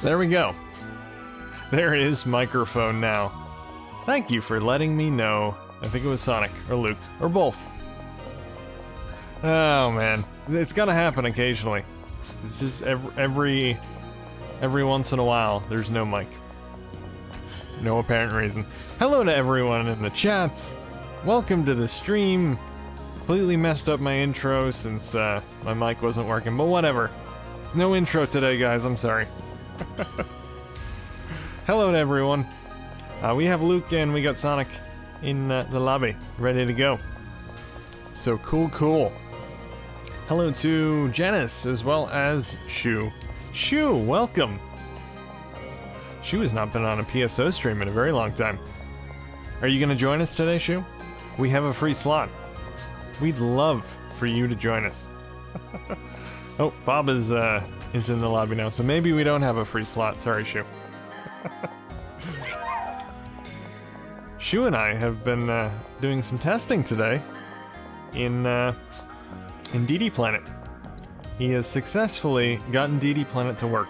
There we go. There is microphone now. Thank you for letting me know. I think it was Sonic, or Luke, or both. Oh man, it's gonna happen occasionally. It's just every once in a while, there's no mic. No apparent reason. Hello to everyone in the chats. Welcome to the stream. Completely messed up my intro since my mic wasn't working, but whatever. No intro today, guys, I'm sorry. Hello to everyone. We have Luke and we got Sonic in the lobby, ready to go. So cool. Hello to Janice as well as Shu. Shu, welcome. Shu has not been on a PSO stream in a very long time. Are you gonna join us today, Shu? We have a free slot. We'd love for you to join us. Oh, Bob is in the lobby now, so maybe we don't have a free slot. Sorry, Shu. Shu and I have been doing some testing today in DD Planet. He has successfully gotten DD Planet to work.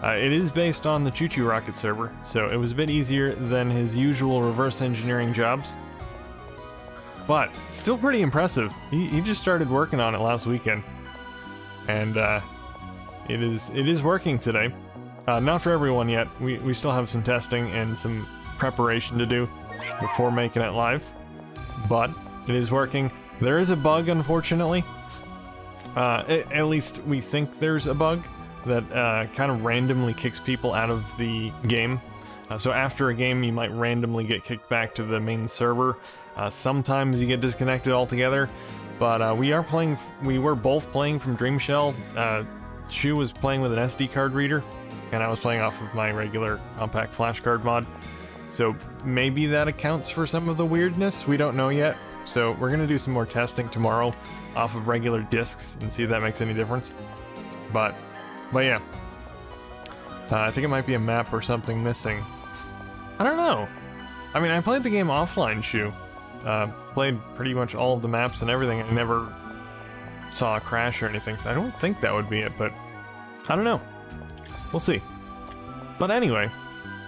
It is based on the Choo Choo Rocket server, so it was a bit easier than his usual reverse engineering jobs. But still pretty impressive. He just started working on it last weekend, and it is working today. Not for everyone yet. We still have some testing and some preparation to do before making it live, but it is working. There is a bug, unfortunately. At least we think there's a bug that kind of randomly kicks people out of the game. So after a game, you might randomly get kicked back to the main server. Sometimes you get disconnected altogether, but we were both playing from Dreamshell. Shu was playing with an SD card reader, and I was playing off of my regular compact flash card mod. So maybe that accounts for some of the weirdness. We don't know yet. So we're gonna do some more testing tomorrow off of regular discs and see if that makes any difference. But yeah, I think it might be a map or something missing. I don't know. I mean, I played the game offline, Shu. Played pretty much all of the maps and everything. I never saw a crash or anything, so I don't think that would be it, but I don't know. We'll see. But anyway,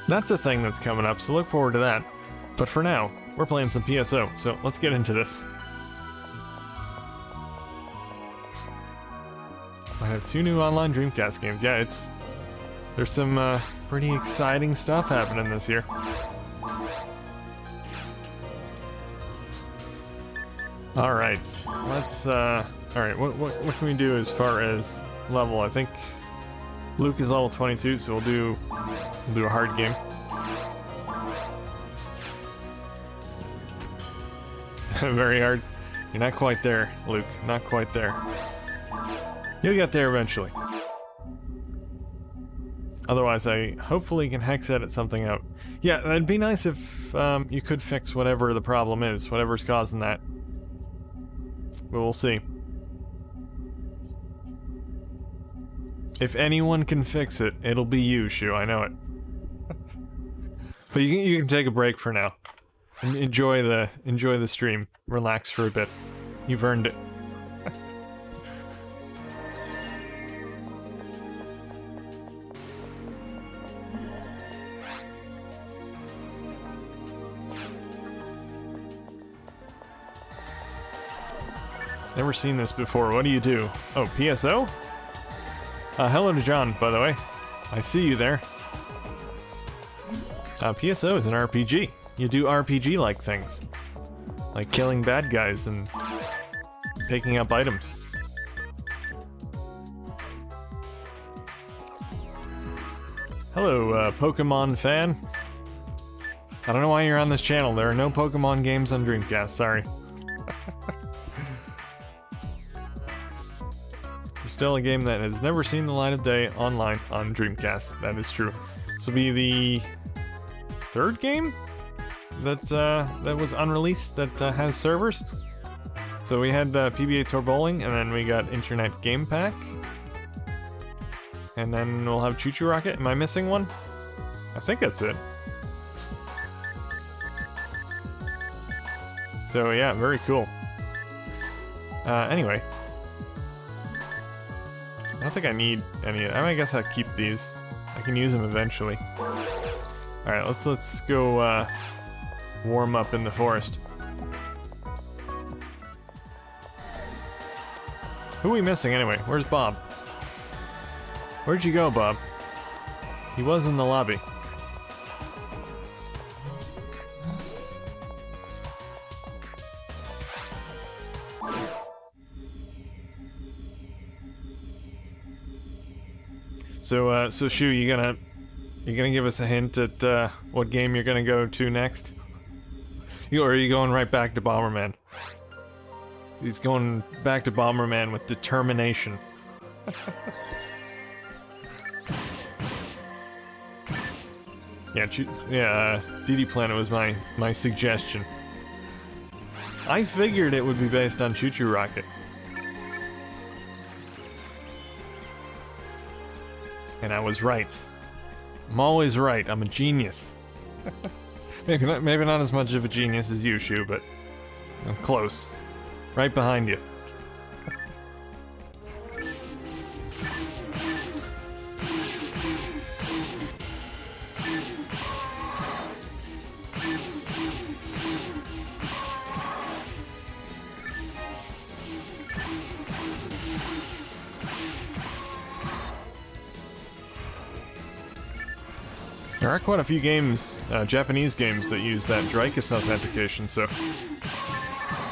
that's a thing that's coming up, so look forward to that. But for now, we're playing some PSO, so let's get into this. I have 2 new online Dreamcast games. Yeah, there's some pretty exciting stuff happening this year. Alright, let's alright, what can we do as far as level? I think Luke is level 22, so we'll do a hard game. Very hard. You're not quite there, Luke. Not quite there. You'll get there eventually. Otherwise, I hopefully can hex edit something out. Yeah, that'd be nice if you could fix whatever the problem is, whatever's causing that. But we'll see. If anyone can fix it, it'll be you, Shu. I know it. But you can take a break for now. Enjoy the stream. Relax for a bit. You've earned it. Never seen this before. What do you do? Oh, PSO? Hello to John, by the way. I see you there. PSO is an RPG. You do RPG-like things. Like killing bad guys and picking up items. Hello, Pokemon fan. I don't know why you're on this channel. There are no Pokemon games on Dreamcast, sorry. It's still a game that has never seen the light of day online on Dreamcast. That is true. This will be the 3rd game that was unreleased that has servers. So we had PBA Tour Bowling, and then we got Internet Game Pack. And then we'll have Choo Choo Rocket. Am I missing one? I think that's it. So yeah, very cool. Anyway. I don't think I need any. I guess I'll keep these. I can use them eventually. All right, let's go warm up in the forest. Who are we missing anyway? Where's Bob? Where'd you go, Bob? He was in the lobby. So Shu, you gonna give us a hint at what game you're gonna go to next? Or are you going right back to Bomberman? He's going back to Bomberman with determination. Yeah, DD Planet was my suggestion. I figured it would be based on Choo Choo Rocket. And I was right. I'm always right. I'm a genius. maybe not as much of a genius as you, Shu, but I'm close. Right behind you. There are quite a few games, Japanese games, that use that Dreamcast authentication, so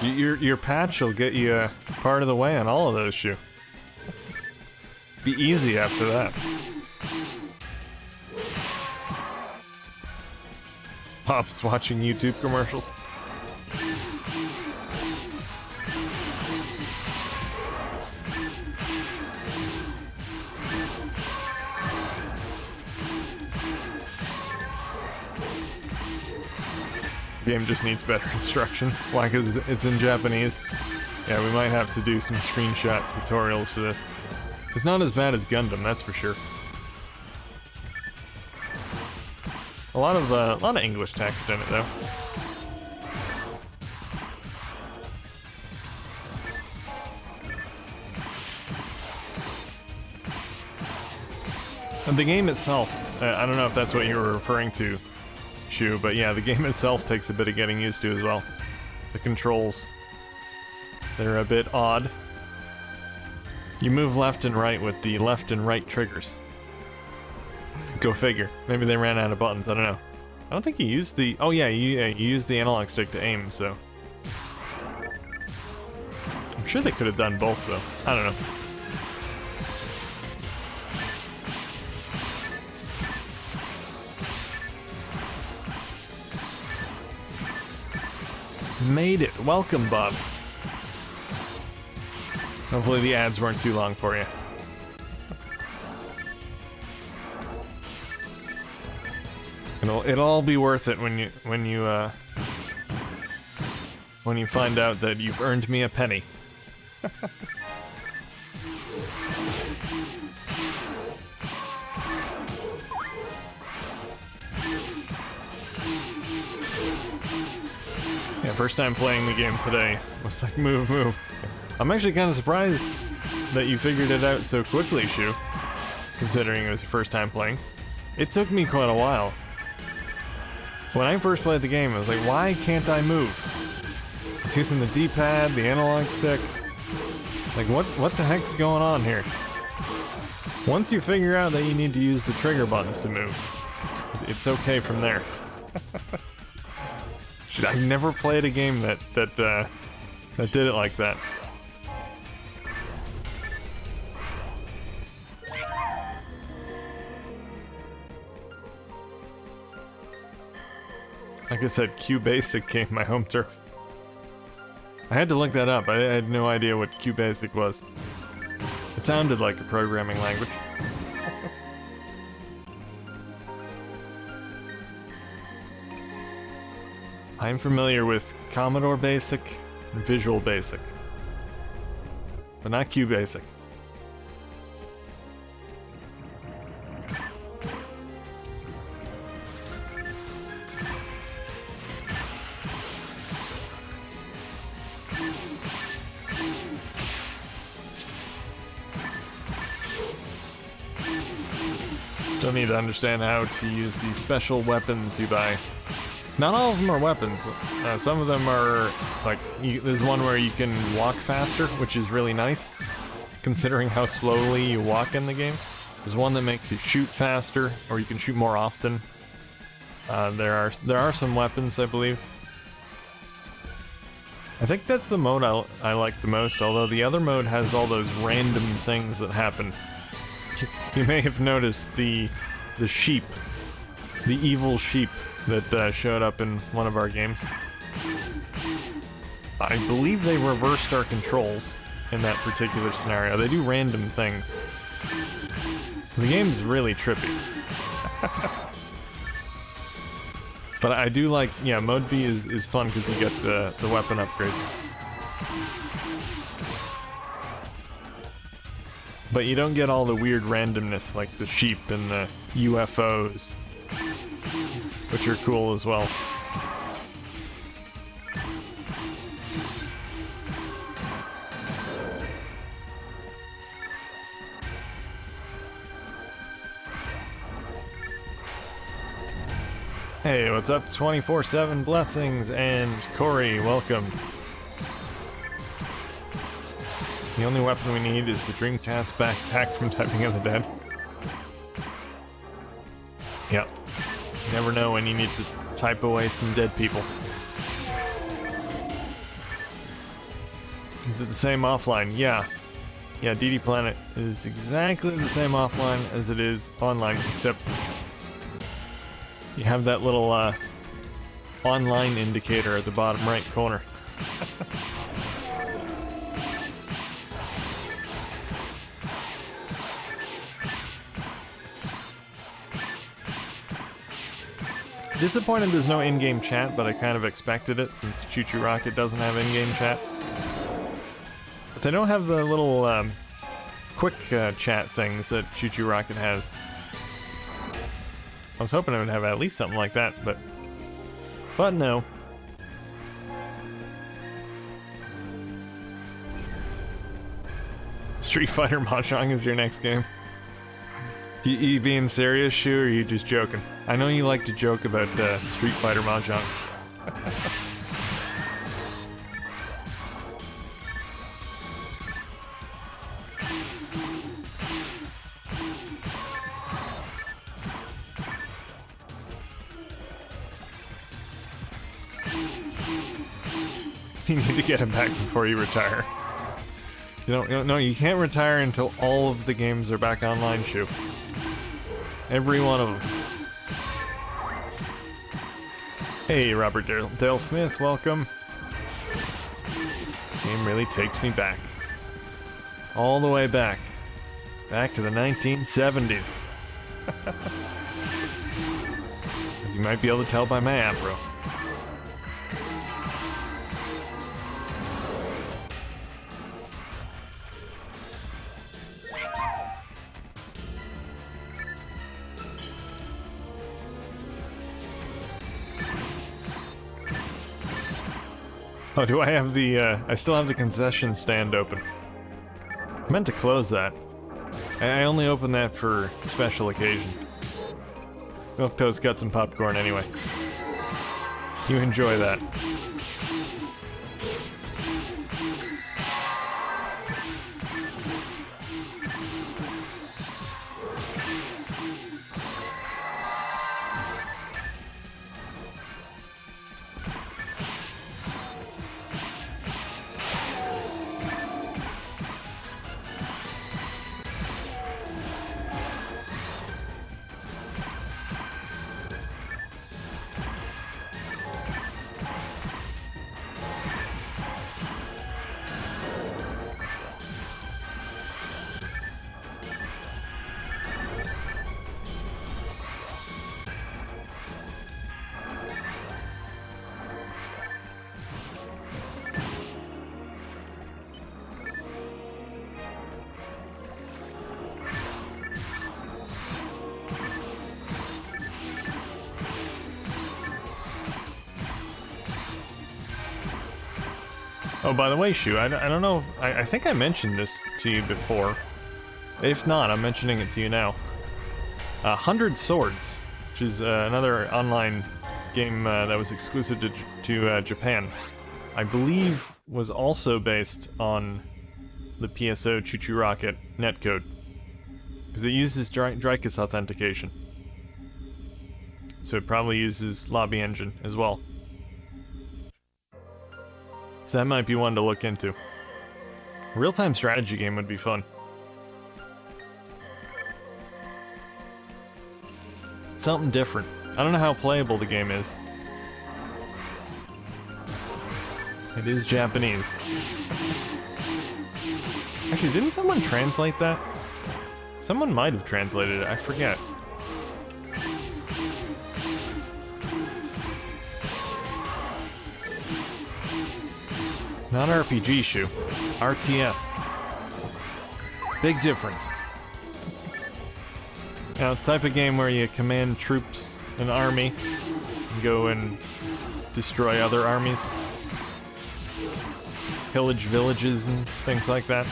your patch will get you part of the way on all of those, Shu. Be easy after that. Pop's watching YouTube commercials. The game just needs better instructions. Why? Because it's in Japanese. Yeah, we might have to do some screenshot tutorials for this. It's not as bad as Gundam, that's for sure. A lot of English text in it, though. And the game itself, I don't know if that's what you were referring to, Shu, but yeah, the game itself takes a bit of getting used to as well. The controls, they're a bit odd. You move left and right with the left and right triggers. Go figure. Maybe they ran out of buttons, I don't know. I don't think you used the... Oh yeah, you used the analog stick to aim, so... I'm sure they could have done both, though. I don't know. Made it. Welcome, Bob. Hopefully the ads weren't too long for you. It'll all be worth it when you find out that you've earned me a penny. Yeah, first time playing the game today. Was like, move, move. I'm actually kind of surprised that you figured it out so quickly, Shu. Considering it was your first time playing. It took me quite a while. When I first played the game, I was like, why can't I move? I was using the D-pad, the analog stick. Like, what the heck's going on here? Once you figure out that you need to use the trigger buttons to move, it's okay from there. I never played a game that did it like that. Like I said, QBasic came my home turf. I had to look that up. I had no idea what QBasic was. It sounded like a programming language. I'm familiar with Commodore Basic and Visual Basic, but not QBasic. Still need to understand how to use the special weapons you buy. Not all of them are weapons. Some of them are, like, there's one where you can walk faster, which is really nice, considering how slowly you walk in the game. There's one that makes you shoot faster, or you can shoot more often. There are some weapons, I believe. I think that's the mode I like the most, although the other mode has all those random things that happen. You may have noticed the sheep, the evil sheep that showed up in one of our games. I believe they reversed our controls in that particular scenario. They do random things. The game's really trippy. But I do like, yeah, Mode B is fun because you get the weapon upgrades. But you don't get all the weird randomness like the sheep and the UFOs, which are cool as well. Hey, what's up? 24/7 blessings, and Corey, welcome. The only weapon we need is the Dreamcast backpack from Typing of the Dead. Yep. You never know when you need to type away some dead people. Is it the same offline? Yeah. Yeah, DD Planet is exactly the same offline as it is online, except you have that little online indicator at the bottom right corner. Disappointed there's no in-game chat, but I kind of expected it since Choo Choo Rocket doesn't have in-game chat. But they don't have the little quick chat things that Choo Choo Rocket has. I was hoping it would have at least something like that, but no. Street Fighter Mahjong is your next game. You being serious, Shu, or are you just joking? I know you like to joke about Street Fighter Mahjong. You need to get him back before you retire. No, you can't retire until all of the games are back online, Shu. Every one of them. Hey, Robert Dale Smith, welcome. This game really takes me back. All the way back. Back to the 1970s. As you might be able to tell by my afro. Oh, do I have the, I still have the concession stand open. I meant to close that. I only open that for special occasions. Milk Toast got some popcorn anyway. You enjoy that. Oh, by the way, Shu, I don't know if, I think I mentioned this to you before. If not, I'm mentioning it to you now. 100 Swords, which is another online game that was exclusive to Japan. I believe was also based on the PSO Choo Choo Rocket netcode, because it uses Dreamcast authentication. So it probably uses Lobby Engine as well. So that might be one to look into. Real-time strategy game would be fun. Something different. I don't know how playable the game is. It is Japanese. Actually, didn't someone translate that? Someone might have translated it, I forget. Not RPG, Shu. RTS. Big difference. Now, type of game where you command troops, an army, and go and destroy other armies. Pillage villages and things like that.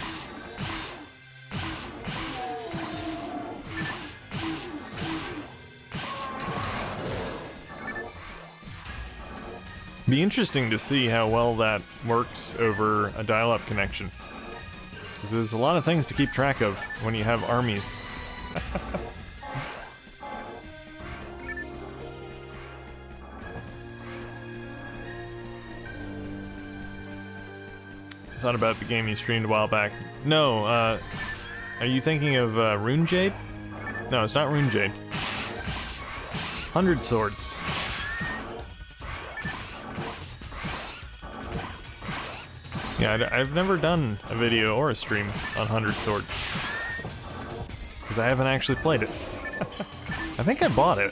Be interesting to see how well that works over a dial-up connection. Because there's a lot of things to keep track of when you have armies. I thought about the game you streamed a while back. No, are you thinking of Rune Jade? No, it's not Rune Jade. 100 Swords. Yeah, I've never done a video or a stream on 100 Swords. Because I haven't actually played it. I think I bought it.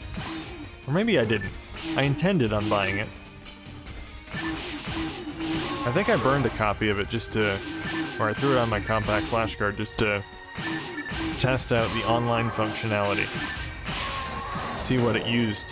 Or maybe I didn't. I intended on buying it. I think I burned a copy of it just to... or I threw it on my compact flash card just to test out the online functionality. See what it used.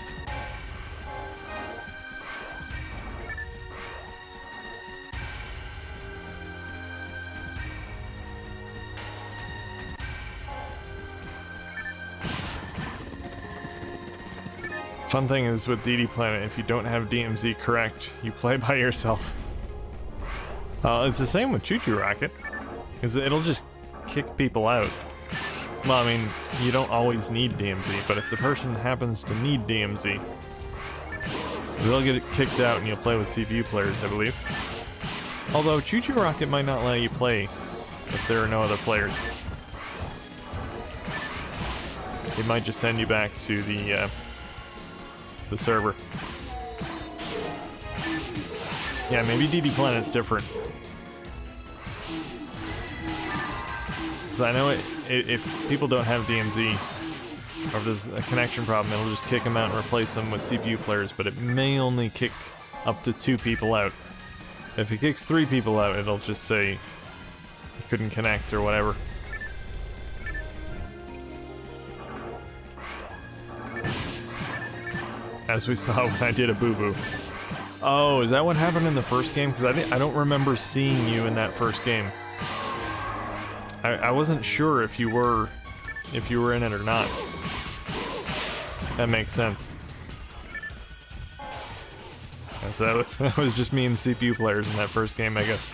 Fun thing is with DD Planet, if you don't have DMZ correct, you play by yourself. It's the same with Choo Choo Rocket, because it'll just kick people out. Well, I mean, you don't always need DMZ, but if the person happens to need DMZ, they'll get kicked out and you'll play with CPU players, I believe. Although Choo Choo Rocket might not let you play if there are no other players. It might just send you back to the server. Yeah, maybe DD Planet's different. Because I know if people don't have DMZ, or if there's a connection problem, it'll just kick them out and replace them with CPU players, but it may only kick up to 2 people out. If it kicks 3 people out, it'll just say you couldn't connect or whatever. As we saw when I did a boo-boo. Oh, is that what happened in the first game? Because I don't remember seeing you in that first game. I wasn't sure if you were in it or not. That makes sense. Yeah, so that was just me and CPU players in that first game, I guess.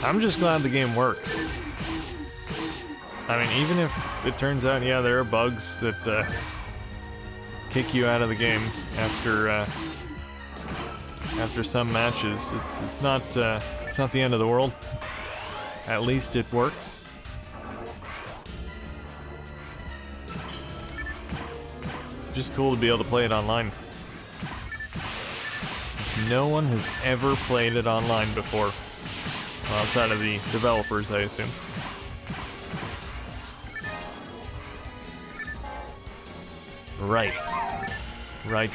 I'm just glad the game works. I mean, even if it turns out, yeah, there are bugs that kick you out of the game after some matches, it's not the end of the world. At least it works. Just cool to be able to play it online. No one has ever played it online before. Well, outside of the developers, I assume. Right. Right.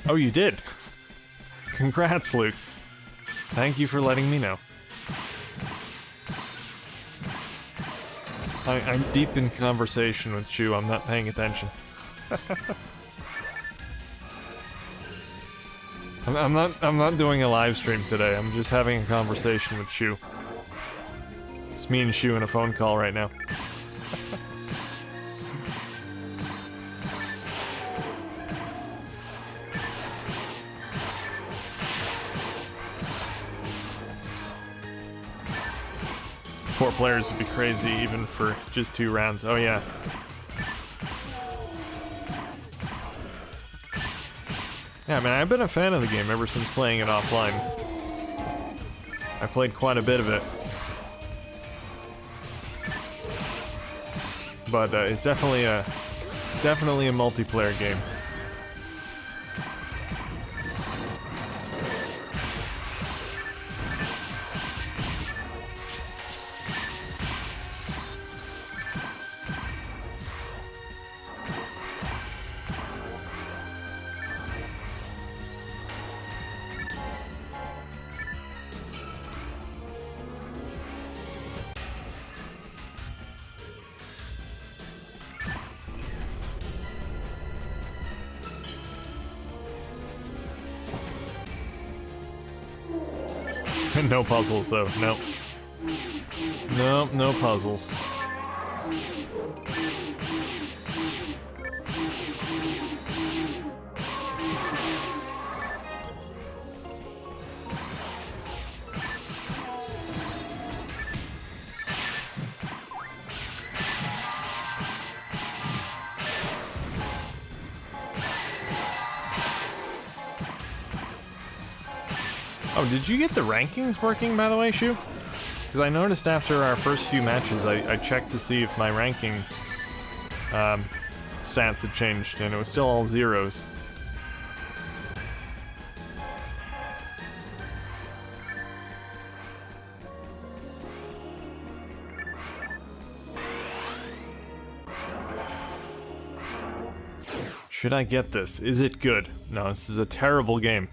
Oh, you did? Congrats, Luke. Thank you for letting me know. I'm deep in conversation with Shu. I'm not paying attention. I'm not doing a live stream today. I'm just having a conversation with Shu. It's me and Shu in a phone call right now. Four players would be crazy even for just 2 rounds. Oh yeah. Yeah, man, I've been a fan of the game ever since playing it offline. I played quite a bit of it. But it's definitely a multiplayer game. No puzzles, though. Nope. Nope, no puzzles. Oh, did you get the rankings working, by the way, Shu? Because I noticed after our first few matches, I checked to see if my ranking stats had changed, and it was still all zeros. Should I get this? Is it good? No, this is a terrible game.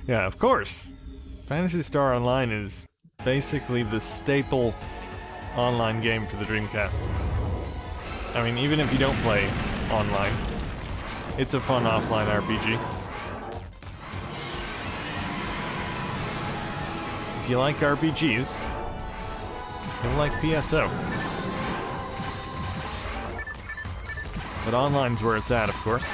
Yeah, of course. Phantasy Star Online is basically the staple online game for the Dreamcast. I mean, even if you don't play online, it's a fun offline RPG. If you like RPGs, you'll like PSO. But online's where it's at, of course.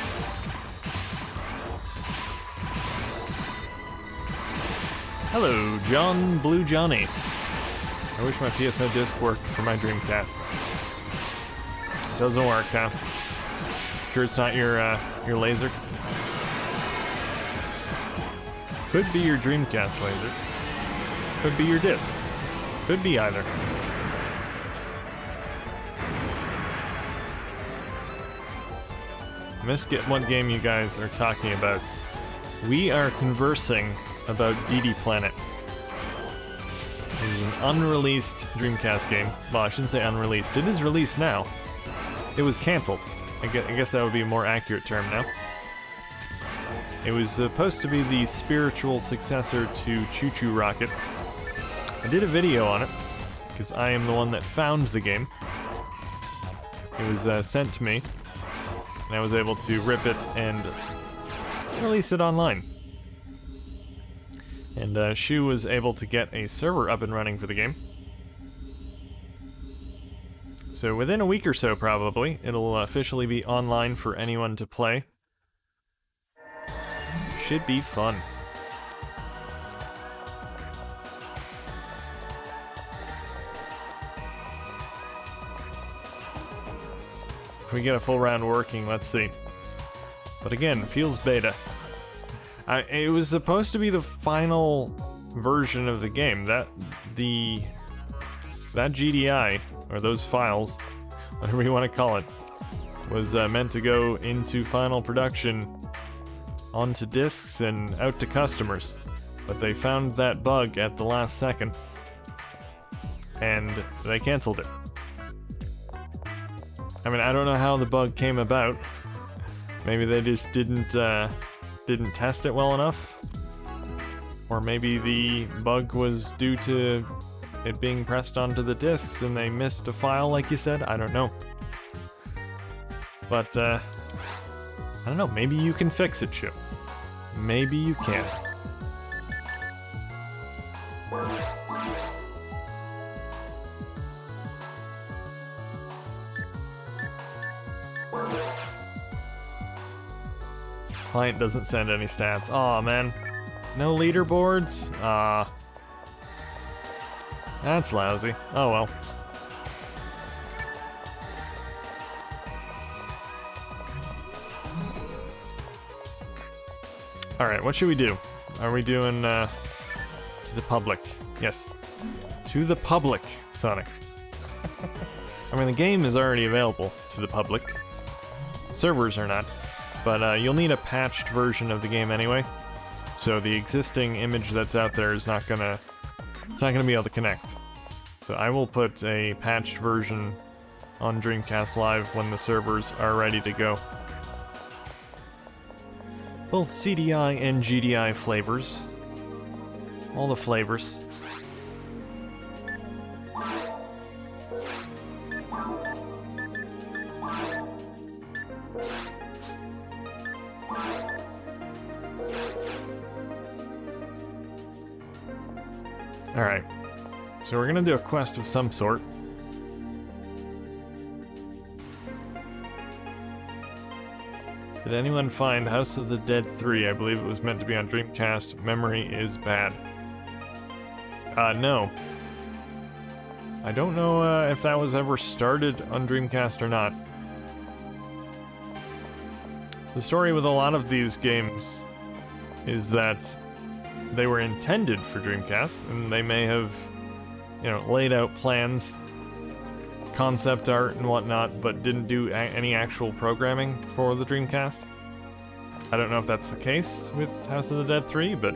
Hello, John Blue Johnny. I wish my PSO disc worked for my Dreamcast. It doesn't work, huh? Sure it's not your laser? Could be your Dreamcast laser. Could be your disc. Could be either. I missed what game you guys are talking about. We are conversing about DD Planet. It is an unreleased Dreamcast game. Well, I shouldn't say unreleased. It is released now. It was cancelled. I guess that would be a more accurate term now. It was supposed to be the spiritual successor to Choo Choo Rocket. I did a video on it, because I am the one that found the game. It was sent to me, and I was able to rip it and release it online. And Shu was able to get a server up and running for the game. So within a week or so, probably, it'll officially be online for anyone to play. Should be fun. If we get a full round working, let's see. But again, feels beta. It was supposed to be the final version of the game. That GDI, or those files, whatever you want to call it, was meant to go into final production onto discs and out to customers. But they found that bug at the last second, and they canceled it. I mean, I don't know how the bug came about. Maybe they just didn't test it well enough. Or maybe the bug was due to it being pressed onto the discs and they missed a file like you said. I don't know. But, I don't know, maybe you can fix it, Chip. Maybe you can. Client doesn't send any stats. Aw, man. No leaderboards? That's lousy. Oh well. Alright, what should we do? Are we doing, to the public? Yes. To the public, Sonic. I mean, the game is already available to the public. Servers are not. But you'll need a patched version of the game anyway. So the existing image that's out there is not gonna... It's not gonna be able to connect. So I will put a patched version on Dreamcast Live when the servers are ready to go. Both CDI and GDI flavors. All the flavors. Alright, so we're gonna do a quest of some sort. Did anyone find House of the Dead 3? I believe it was meant to be on Dreamcast. Memory is bad. No. I don't know if that was ever started on Dreamcast or not. The story with a lot of these games is that they were intended for Dreamcast, and they may have, you know, laid out plans, concept art and whatnot, but didn't do any actual programming for the Dreamcast. I don't know if that's the case with House of the Dead 3, but...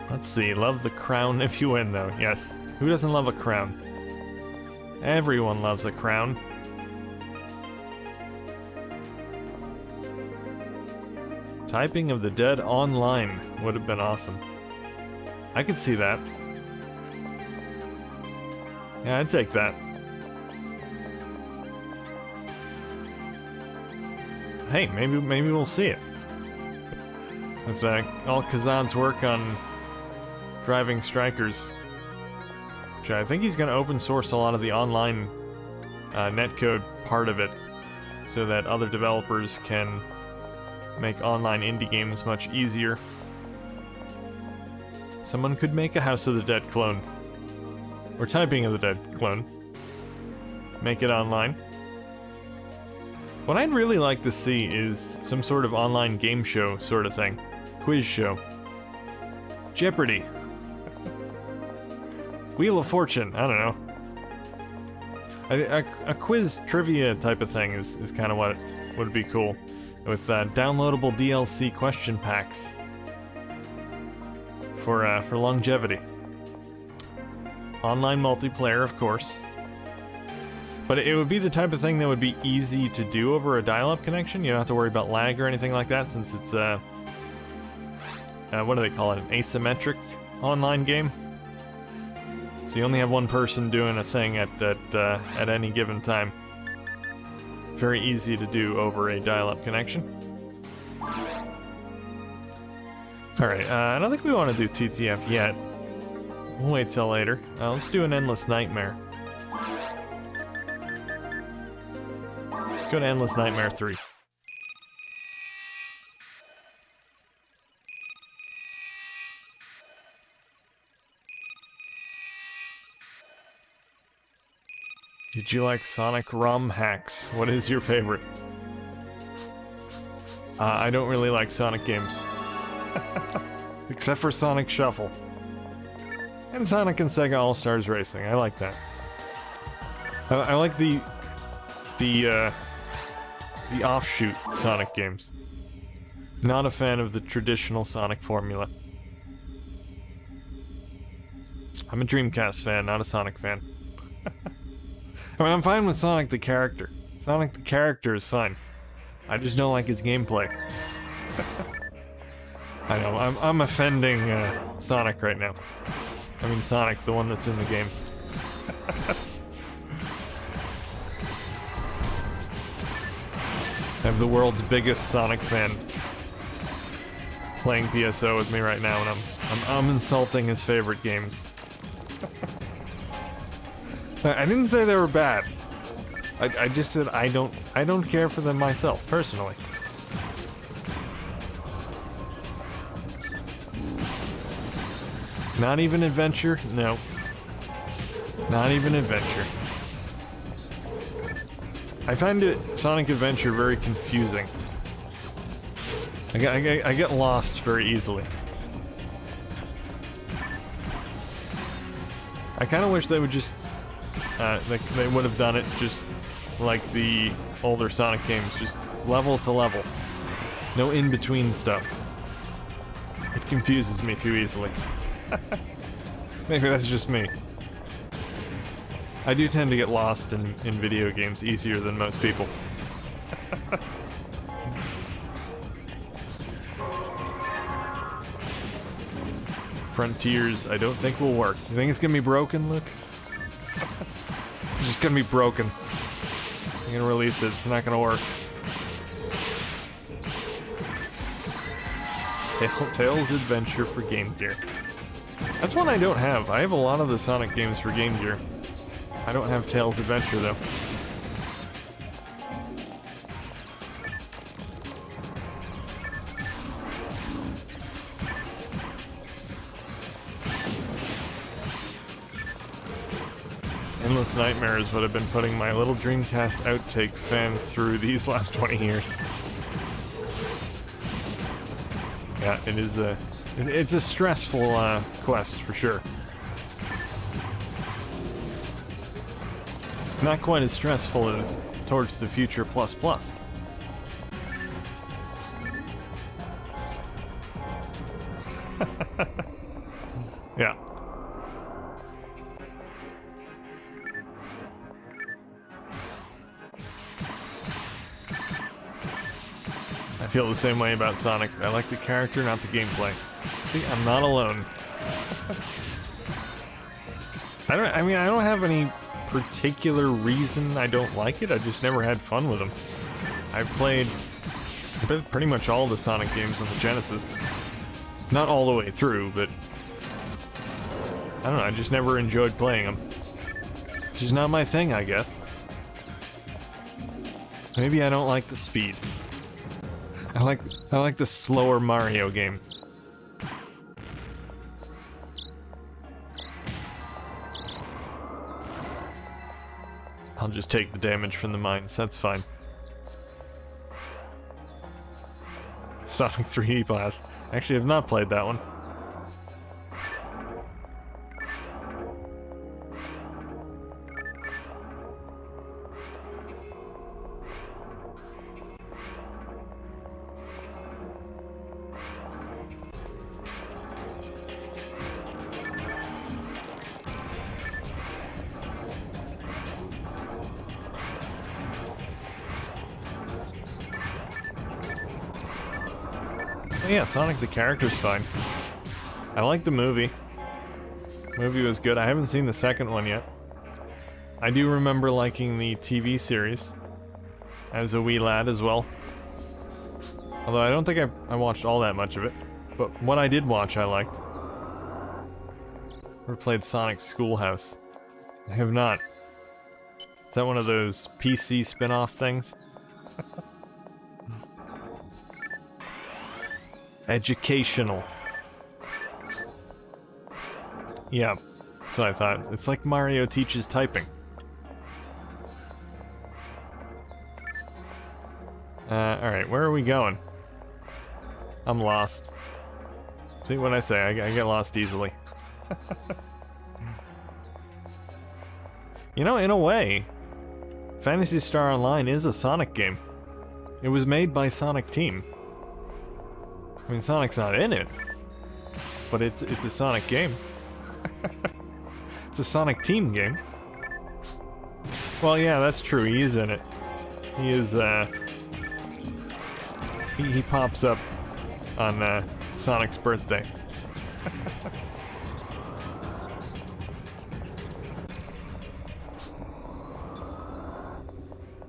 Let's see, love the crown if you win, though. Yes. Who doesn't love a crown? Everyone loves a crown. Typing of the Dead online would have been awesome. I could see that. Yeah, I'd take that. Hey, maybe we'll see it. With all Kazan's work on driving strikers. Which I think he's going to open source a lot of the online netcode part of it, so that other developers can make online indie games much easier. Someone could make a House of the Dead clone. Or Typing of the Dead clone. Make it online. What I'd really like to see is some sort of online game show sort of thing. Quiz show. Jeopardy! Wheel of Fortune, I don't know. A quiz trivia type of thing is kind of what would be cool. With downloadable DLC question packs for longevity. Online multiplayer, of course. But it would be the type of thing that would be easy to do over a dial-up connection. You don't have to worry about lag or anything like that, since it's what do they call it? An asymmetric online game. So you only have one person doing a thing at any given time. Very easy to do over a dial-up connection. Alright, I don't think we want to do TTF yet. We'll wait till later. Let's do an Endless Nightmare. Let's go to Endless Nightmare 3. Did you like Sonic ROM hacks? What is your favorite? I don't really like Sonic games. Except for Sonic Shuffle. And Sonic and Sega All-Stars Racing. I like that. I like the offshoot Sonic games. Not a fan of the traditional Sonic formula. I'm a Dreamcast fan, not a Sonic fan. I mean, I'm fine with Sonic the character. Sonic the character is fine. I just don't like his gameplay. I know, I'm offending Sonic right now. I mean Sonic, the one that's in the game. I have the world's biggest Sonic fan playing PSO with me right now, and I'm insulting his favorite games. I didn't say they were bad. I just said I don't care for them myself, personally. Not even Adventure? No. Not even Adventure. I find Sonic Adventure very confusing. I get lost very easily. I kind of wish they would just, they would have done it just like the older Sonic games, just level to level. No in-between stuff. It confuses me too easily. Maybe that's just me. I do tend to get lost in video games easier than most people. Frontiers, I don't think will work. You think it's gonna be broken, Luke? It's just gonna be broken. I'm gonna release it, it's not gonna work. Tails Adventure for Game Gear. That's one I don't have. I have a lot of the Sonic games for Game Gear. I don't have Tails Adventure, though. Endless Nightmare is what I've been putting my little Dreamcast outtake fan through these last 20 years. Yeah, it is it's a stressful quest for sure. Not quite as stressful as Towards the Future Plus Plus. Yeah. I feel the same way about Sonic. I like the character, not the gameplay. See, I'm not alone. I don't have any particular reason I don't like it. I just never had fun with them. I've played pretty much all the Sonic games on the Genesis. Not all the way through, but I don't know, I just never enjoyed playing them. Which is not my thing, I guess. Maybe I don't like the speed. I like the slower Mario games. I'll just take the damage from the mines, that's fine. Sonic 3D Blast. Actually, I've not played that one. Oh yeah, Sonic the character's fine. I like the movie. The movie was good. I haven't seen the second one yet. I do remember liking the TV series as a wee lad as well. Although I don't think I watched all that much of it. But what I did watch, I liked. Ever played Sonic Schoolhouse? I have not. Is that one of those PC spin-off things? Educational. Yeah, that's what I thought. It's like Mario teaches typing. Alright, where are we going? I'm lost. See what I say, I get lost easily. You know, in a way, Phantasy Star Online is a Sonic game. It was made by Sonic Team. I mean, Sonic's not in it, but it's a Sonic game. It's a Sonic Team game. Well, yeah, that's true. He is in it. He is, he pops up on, Sonic's birthday.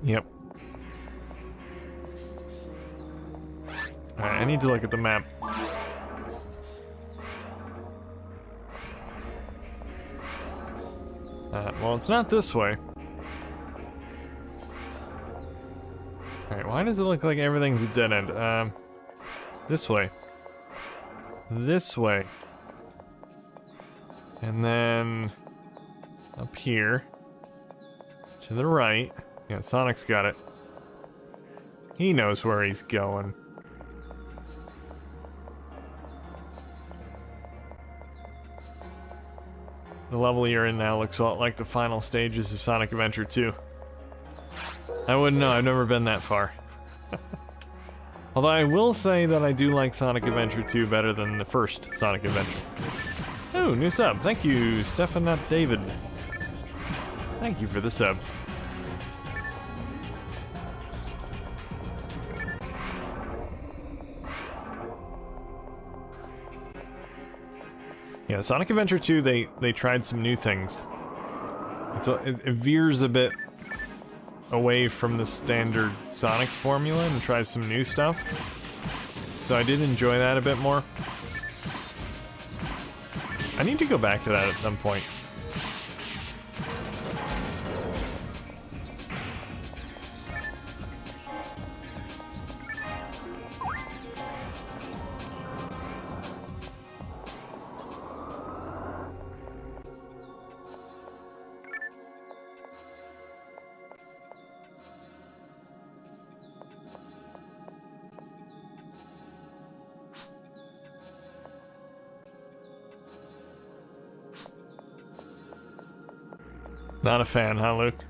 Yep. Alright, I need to look at the map. Well, it's not this way. Alright, why does it look like everything's a dead end? This way. This way. And then... up here. To the right. Yeah, Sonic's got it. He knows where he's going. The level you're in now looks a lot like the final stages of Sonic Adventure 2. I wouldn't know, I've never been that far. Although I will say that I do like Sonic Adventure 2 better than the first Sonic Adventure. Oh, new sub. Thank you, Stefan, not David. Thank you for the sub. Yeah, Sonic Adventure 2, they tried some new things. It veers a bit away from the standard Sonic formula and tries some new stuff. So I did enjoy that a bit more. I need to go back to that at some point. Not a fan, huh, Luke?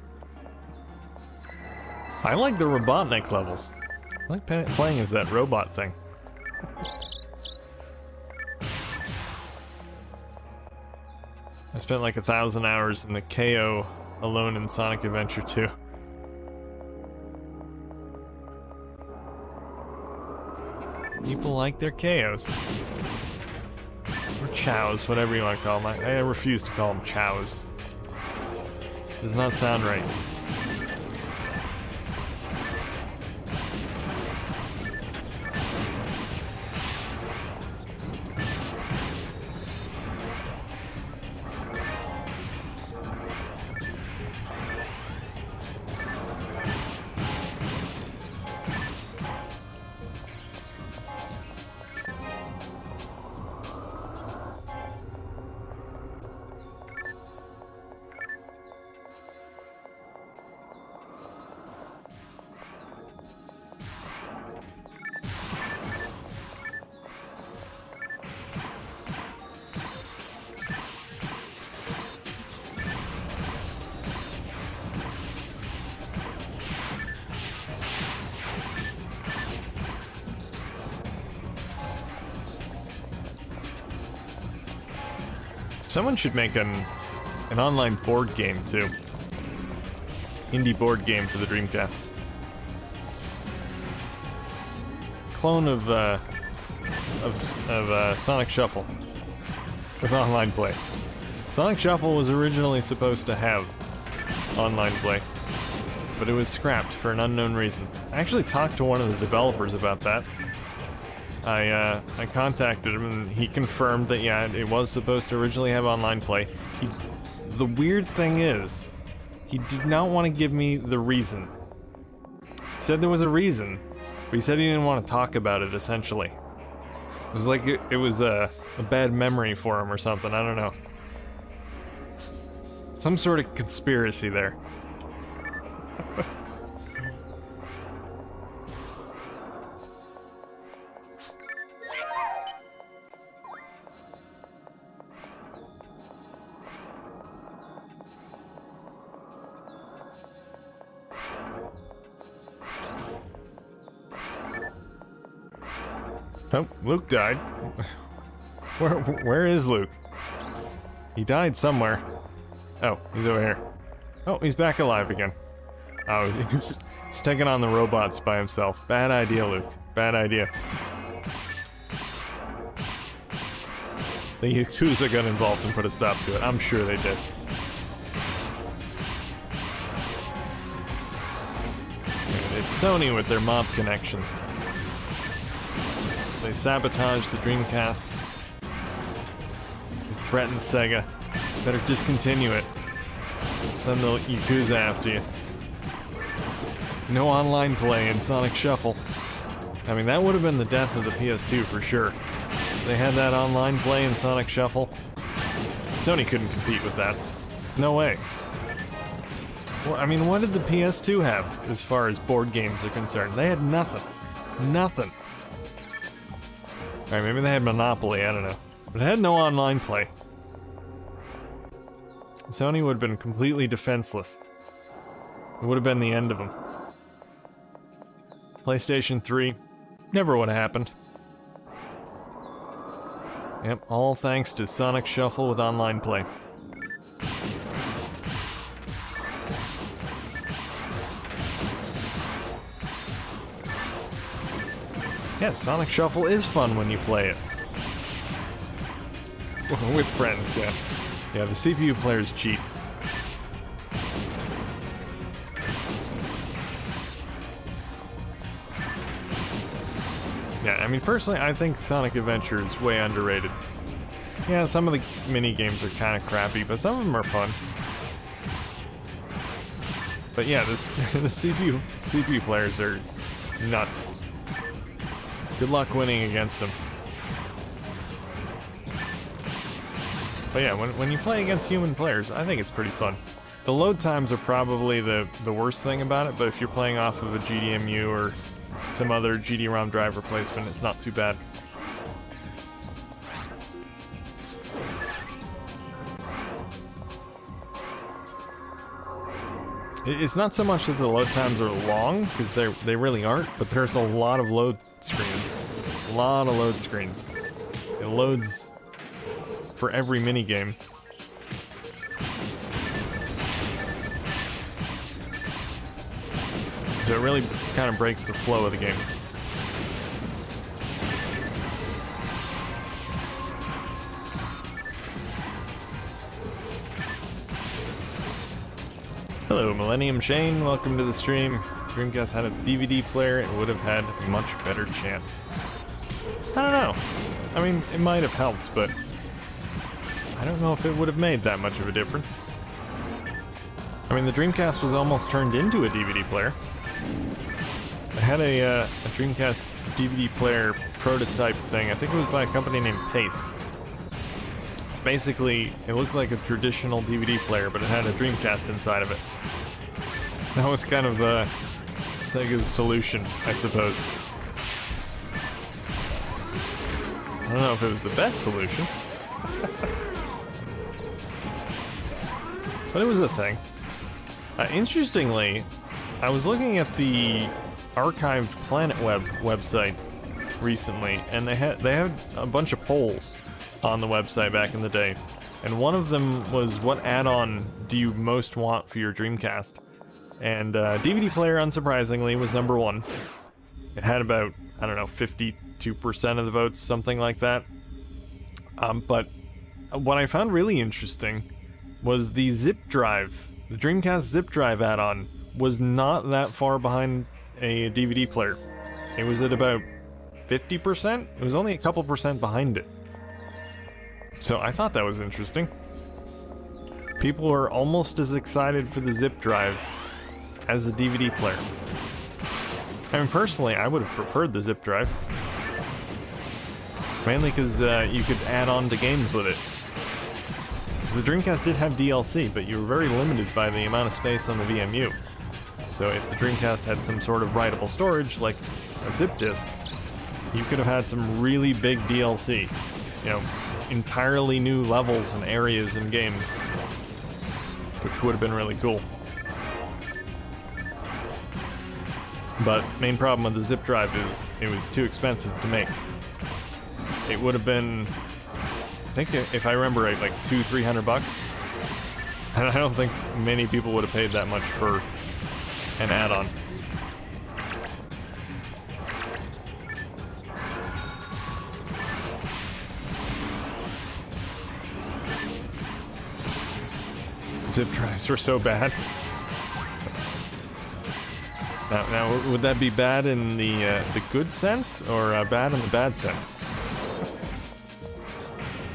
I like the Robotnik levels. I like playing as that robot thing. I spent like 1,000 hours in the KO alone in Sonic Adventure 2. People like their KOs. Or chows, whatever you want to call them. I refuse to call them chows. Does not sound right. Someone should make an online board game too. Indie board game for the Dreamcast. Clone of Sonic Shuffle with online play. Sonic Shuffle was originally supposed to have online play, but it was scrapped for an unknown reason. I actually talked to one of the developers about that. I contacted him and he confirmed that yeah, it was supposed to originally have online play. The weird thing is, he did not want to give me the reason. He said there was a reason, but he said he didn't want to talk about it, essentially. It was like it was a bad memory for him or something, I don't know. Some sort of conspiracy there. Oh, Luke died. Where is Luke? He died somewhere. Oh, he's over here. Oh, he's back alive again. Oh, he's taking on the robots by himself. Bad idea, Luke. Bad idea. The Yakuza got involved and put a stop to it. I'm sure they did. And it's Sony with their mob connections. They sabotage the Dreamcast. They threaten Sega. Better discontinue it. Send the Yakuza after you. No online play in Sonic Shuffle. I mean, that would have been the death of the PS2 for sure. They had that online play in Sonic Shuffle. Sony couldn't compete with that. No way. Well, I mean, what did the PS2 have as far as board games are concerned? They had nothing. Nothing. Alright, maybe they had Monopoly, I don't know. But it had no online play. Sony would have been completely defenseless. It would have been the end of them. PlayStation 3, never would have happened. Yep, all thanks to Sonic Shuffle with online play. Yeah, Sonic Shuffle is fun when you play it. With friends, yeah. Yeah, the CPU players cheat. Yeah, I mean, personally, I think Sonic Adventure is way underrated. Yeah, some of the mini-games are kind of crappy, but some of them are fun. But yeah, the CPU players are nuts. Good luck winning against them. But yeah, when you play against human players, I think it's pretty fun. The load times are probably the worst thing about it, but if you're playing off of a GDMU or some other GD-ROM drive replacement, it's not too bad. It's not so much that the load times are long, because they really aren't, but there's a lot of load screens. A lot of load screens. It loads for every minigame. So it really kind of breaks the flow of the game. Hello, Millennium Shane. Welcome to the stream. Dreamcast had a DVD player, it would have had a much better chance. I don't know. I mean, it might have helped, but I don't know if it would have made that much of a difference. I mean, the Dreamcast was almost turned into a DVD player. I had a Dreamcast DVD player prototype thing. I think it was by a company named Pace. Basically, it looked like a traditional DVD player, but it had a Dreamcast inside of it. That was kind of Sega's solution, I suppose. I don't know if it was the best solution. But it was a thing. Interestingly, I was looking at the archived Planet Web website recently, and they had a bunch of polls on the website back in the day. And one of them was, what add-on do you most want for your Dreamcast? And DVD player, unsurprisingly, was number one. It had about, I don't know, 52% of the votes, something like that. But what I found really interesting was the zip drive. The Dreamcast zip drive add-on was not that far behind a DVD player. It was at about 50%? It was only a couple percent behind it. So I thought that was interesting. People are almost as excited for the zip drive as a DVD player. I mean, personally, I would have preferred the zip drive. Mainly because you could add on to games with it. Because the Dreamcast did have DLC, but you were very limited by the amount of space on the VMU. So if the Dreamcast had some sort of writable storage, like a zip disk, you could have had some really big DLC. You know, entirely new levels and areas and games. Which would have been really cool. But main problem with the zip drive is it was too expensive to make. It would have been, I think if I remember right, like $200-300. And I don't think many people would have paid that much for an add-on. Zip drives were so bad. Now, would that be bad in the good sense, or bad in the bad sense?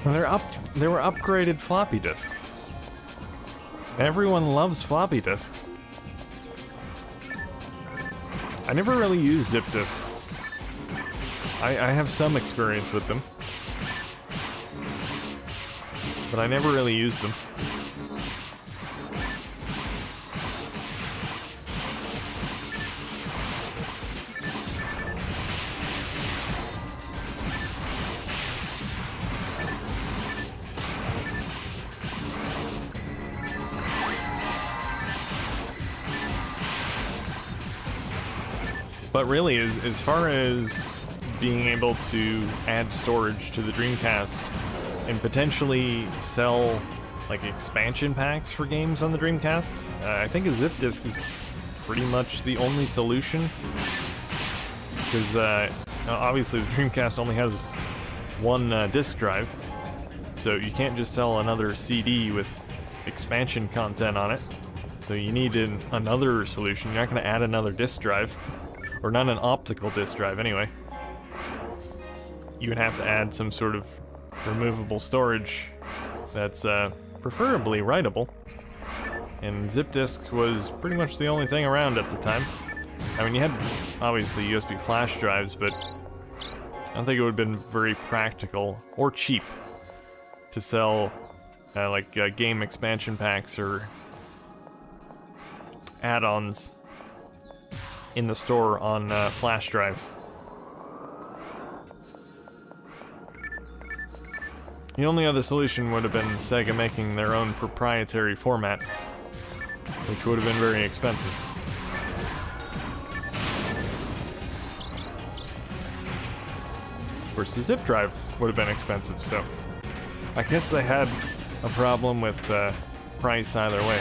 Well, they were upgraded floppy disks. Everyone loves floppy disks. I never really used zip disks. I have some experience with them, but I never really used them. But really, as far as being able to add storage to the Dreamcast and potentially sell like expansion packs for games on the Dreamcast, I think a zip disk is pretty much the only solution. Because obviously the Dreamcast only has one disk drive, so you can't just sell another CD with expansion content on it. So you need another solution. You're not going to add another disk drive. Or not an optical disk drive, anyway. You would have to add some sort of removable storage that's preferably writable. And zip disk was pretty much the only thing around at the time. I mean, you had, obviously, USB flash drives, but I don't think it would have been very practical or cheap to sell, game expansion packs or add-ons in the store on flash drives. The only other solution would have been Sega making their own proprietary format, which would have been very expensive. Of course, the zip drive would have been expensive, so I guess they had a problem with price either way.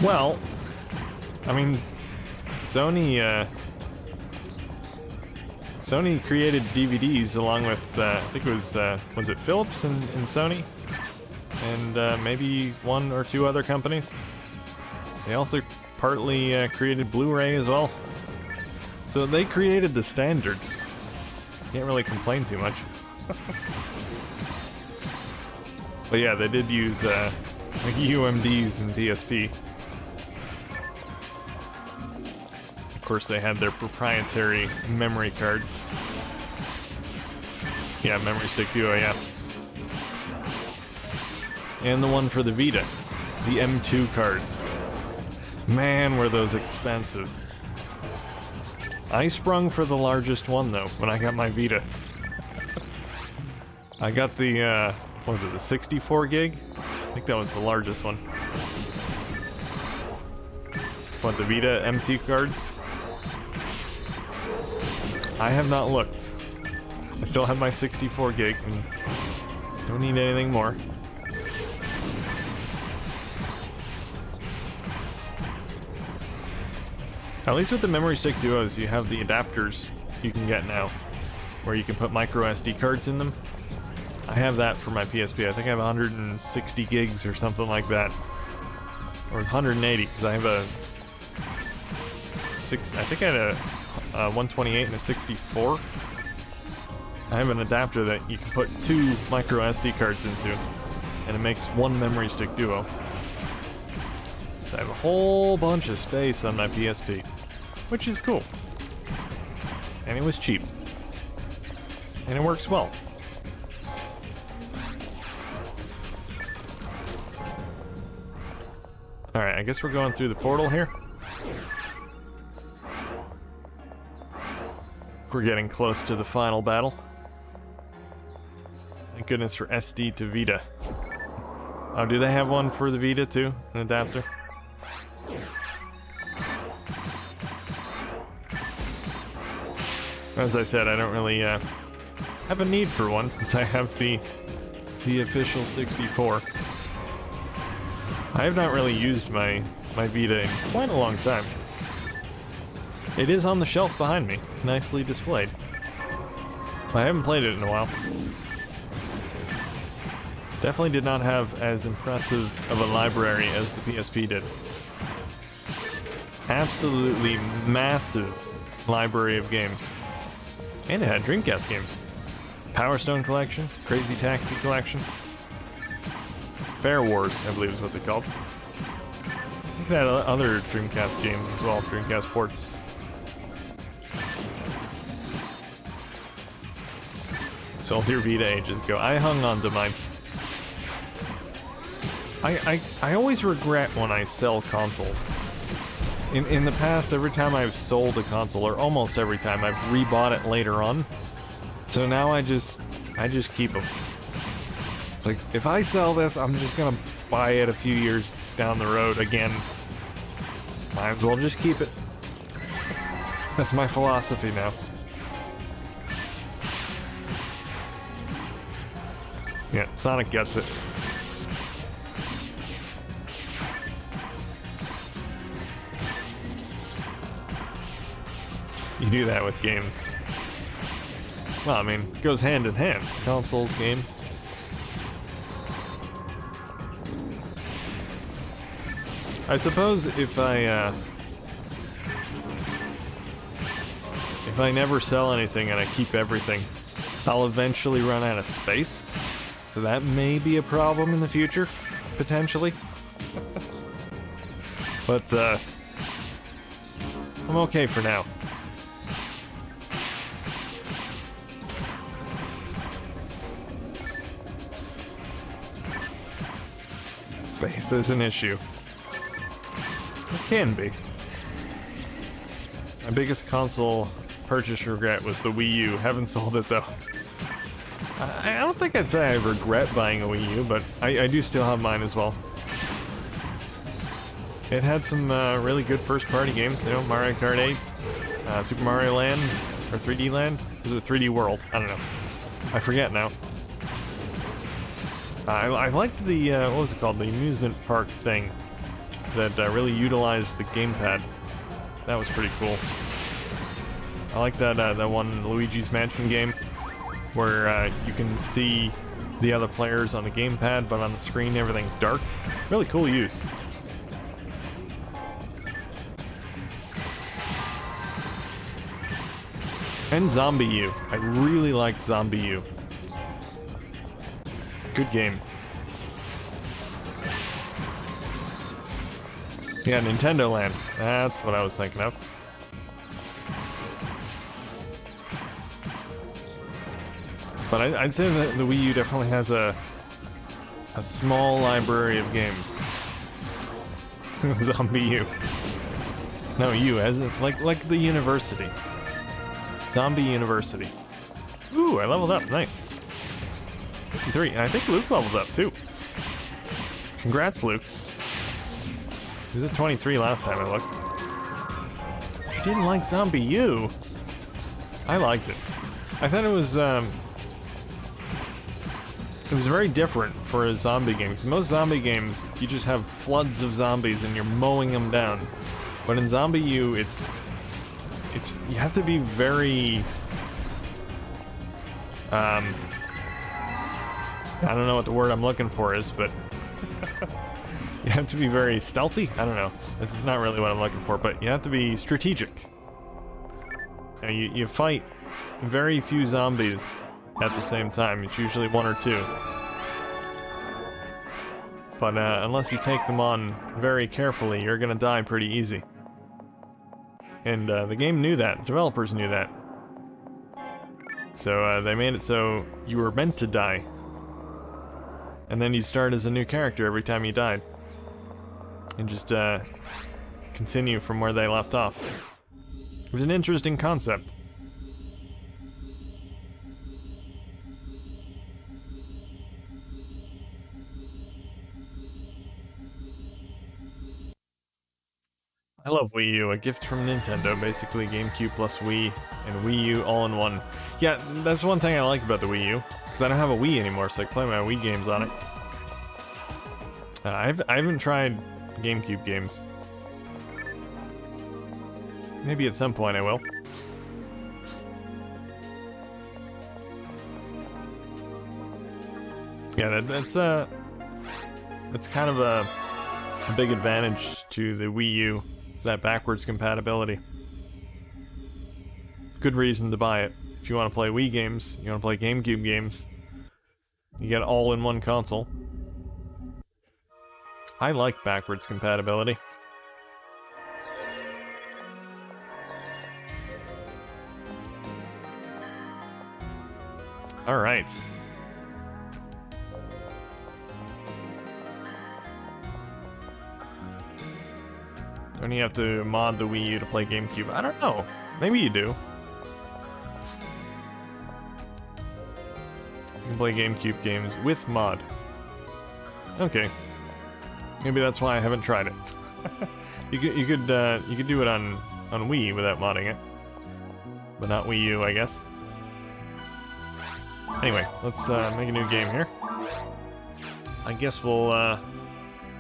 Well, I mean, Sony created DVDs along with, I think it was it Philips and Sony? And maybe one or two other companies. They also partly created Blu-ray as well. So they created the standards. Can't really complain too much. But yeah, they did use like UMDs and PSP. Of course, they had their proprietary memory cards. Yeah, Memory Stick Duo, yeah. And the one for the Vita, the M2 card. Man, were those expensive. I sprung for the largest one, though, when I got my Vita. I got the, what was it, the 64 gig? I think that was the largest one. What, the Vita MT cards? I have not looked. I still have my 64 gig and don't need anything more. At least with the Memory Stick Duos, you have the adapters you can get now, where you can put micro SD cards in them. I have that for my PSP. I think I have 160 gigs or something like that. Or 180, because I have I think I had a 128 and a 64. I have an adapter that you can put two micro SD cards into, and it makes one Memory Stick Duo. So I have a whole bunch of space on my PSP, which is cool. And it was cheap. And it works well. Alright, I guess we're going through the portal here. We're getting close to the final battle. Thank goodness for SD to Vita. Oh, do they have one for the Vita too? An adapter? As I said, I don't really have a need for one since I have the official 64. I have not really used my Vita in quite a long time. It is on the shelf behind me, nicely displayed. I haven't played it in a while. Definitely did not have as impressive of a library as the PSP did. Absolutely massive library of games. And it had Dreamcast games. Power Stone Collection, Crazy Taxi Collection. Fair Wars, I believe is what they called. I think they had other Dreamcast games as well, Dreamcast ports. Sold your Vita ages ago. I hung on to mine. I always regret when I sell consoles. In the past, every time I've sold a console, or almost every time, I've rebought it later on. So now I just keep them. Like, if I sell this, I'm just gonna buy it a few years down the road again. Might as well just keep it. That's my philosophy now. Yeah, Sonic gets it. You do that with games. Well, I mean, it goes hand in hand. Consoles, games. I suppose if I never sell anything and I keep everything, I'll eventually run out of space. So that may be a problem in the future, potentially. But, I'm okay for now. Space is an issue. It can be. My biggest console purchase regret was the Wii U. Haven't sold it though. I don't think I'd say I regret buying a Wii U, but I do still have mine as well. It had some really good first-party games, you know, Mario Kart 8, Super Mario Land, or 3D Land? Was it 3D World? I don't know. I forget now. I liked the, what was it called? The amusement park thing that really utilized the gamepad. That was pretty cool. I like that one Luigi's Mansion game where you can see the other players on the gamepad, but on the screen everything's dark. Really cool use. And Zombie U. I really liked Zombie U. Good game. Yeah, Nintendo Land. That's what I was thinking of. But I'd say that the Wii U definitely has a small library of games. Zombie U. No, U, as in, like the university. Zombie University. Ooh, I leveled up. Nice. 53. And I think Luke leveled up too. Congrats, Luke. He was at 23 last time I looked. I didn't like Zombie U. I liked it. I thought it was very different for a zombie game. Because most zombie games, you just have floods of zombies and you're mowing them down. But in Zombie U, it's you have to be very I don't know what the word I'm looking for is, but you have to be very stealthy? I don't know. This is not really what I'm looking for, but you have to be strategic. You fight very few zombies at the same time. It's usually one or two. But unless you take them on very carefully, you're gonna die pretty easy. And the game knew that. Developers knew that. So they made it so you were meant to die. And then you start as a new character every time you died. And just continue from where they left off. It was an interesting concept. I love Wii U, a gift from Nintendo, basically GameCube plus Wii and Wii U all in one. Yeah, that's one thing I like about the Wii U, because I don't have a Wii anymore, so I can play my Wii games on it. I haven't tried GameCube games. Maybe at some point I will. Yeah, that's kind of a big advantage to the Wii U. It's that backwards compatibility. Good reason to buy it. If you want to play Wii games, you want to play GameCube games, you get all in one console. I like backwards compatibility. Alright. Don't you have to mod the Wii U to play GameCube? I don't know. Maybe you do. You can play GameCube games with mod. Okay. Maybe that's why I haven't tried it. you could do it on Wii without modding it, but not Wii U, I guess. Anyway, let's make a new game here. I guess we'll